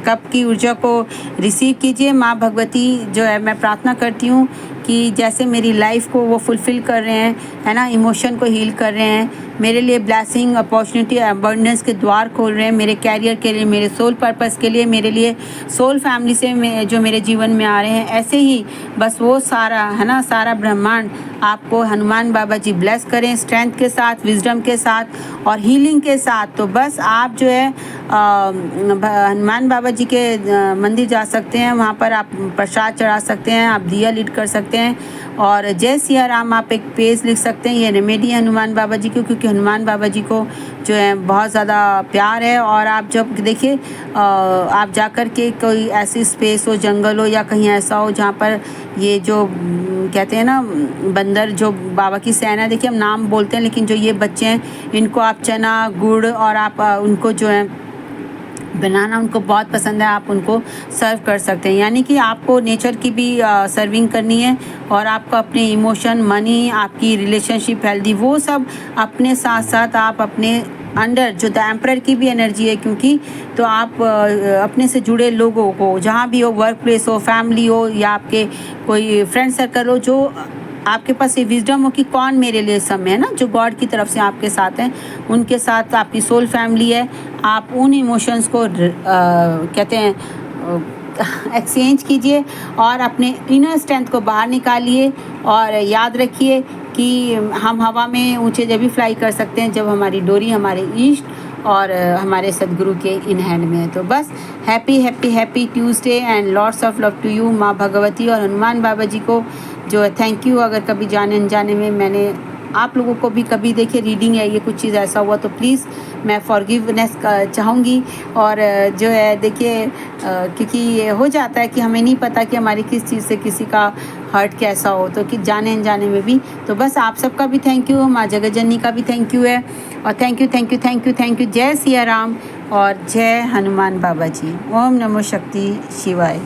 कप की ऊर्जा को रिसीव कीजिए। माँ भगवती जो है मैं प्रार्थना करती हूँ कि जैसे मेरी लाइफ को वो फुलफ़िल कर रहे हैं है ना, इमोशन को हील कर रहे हैं, मेरे लिए ब्लेसिंग, अपॉर्चुनिटी, अबंडेंस के द्वार खोल रहे हैं, मेरे कैरियर के लिए, मेरे सोल पर्पस के लिए, मेरे लिए सोल फैमिली से जो मेरे जीवन में आ रहे हैं, ऐसे ही बस वो सारा है ना, सारा ब्रह्मांड आपको हनुमान बाबा जी ब्लेस करें स्ट्रेंथ के साथ, विजडम के साथ और हीलिंग के साथ। तो बस आप जो है हनुमान बाबा जी के मंदिर जा सकते हैं, वहाँ पर आप प्रसाद चढ़ा सकते हैं, आप दिया लीड कर सकते हैं और जय सिया राम आप एक पेज लिख सकते हैं। ये रेमेडी है हनुमान बाबा जी को, क्योंकि हनुमान बाबा जी को जो है बहुत ज़्यादा प्यार है। और आप जब देखिए आप जाकर के कोई ऐसी स्पेस हो, जंगल हो या कहीं ऐसा हो जहाँ पर ये जो कहते हैं ना बंदर जो बाबा की सेना है, देखिए हम नाम बोलते हैं लेकिन जो ये बच्चे हैं इनको आप चना, गुड़ और आप उनको जो है बनाना उनको बहुत पसंद है, आप उनको सर्व कर सकते हैं। यानी कि आपको नेचर की भी सर्विंग करनी है और आपको अपने इमोशन, मनी, आपकी रिलेशनशिप हेल्दी, वो सब अपने साथ साथ आप अपने अंडर जो द एम्परर की भी एनर्जी है, क्योंकि तो आप अपने से जुड़े लोगों को जहाँ भी हो, वर्क प्लेस हो, फैमिली हो या आपके कोई फ्रेंड सर्कल हो, जो आपके पास ये विजडम हो कि कौन मेरे लिए समय है ना, जो गॉड की तरफ से आपके साथ हैं, उनके साथ आपकी सोल फैमिली है, आप उन इमोशंस को कहते हैं एक्सचेंज कीजिए और अपने इनर स्ट्रेंथ को बाहर निकालिए। और याद रखिए कि हम हवा में ऊंचे जब भी फ्लाई कर सकते हैं जब हमारी डोरी हमारे ईस्ट और हमारे सदगुरु के इन हैंड में है। तो बस happy happy happy Tuesday and lots of love to you. माँ भगवती और हनुमान बाबा जी को जो है थैंक यू। अगर कभी जाने अनजाने में मैंने आप लोगों को भी कभी देखिए रीडिंग है ये कुछ चीज़ ऐसा हुआ तो प्लीज़ मैं फॉरगिवनेस चाहूँगी। और जो है देखिए क्योंकि ये हो जाता है कि हमें नहीं पता कि हमारी किस चीज़ से किसी का हर्ट कैसा हो, तो कि जाने अनजाने में भी। तो बस आप सबका भी थैंक यू, माँ जगत जननी का भी थैंक यू है। और thank you thank you thank you thank you. जय सिया राम और जय हनुमान बाबा जी। ओम नमो शक्ति शिवाय।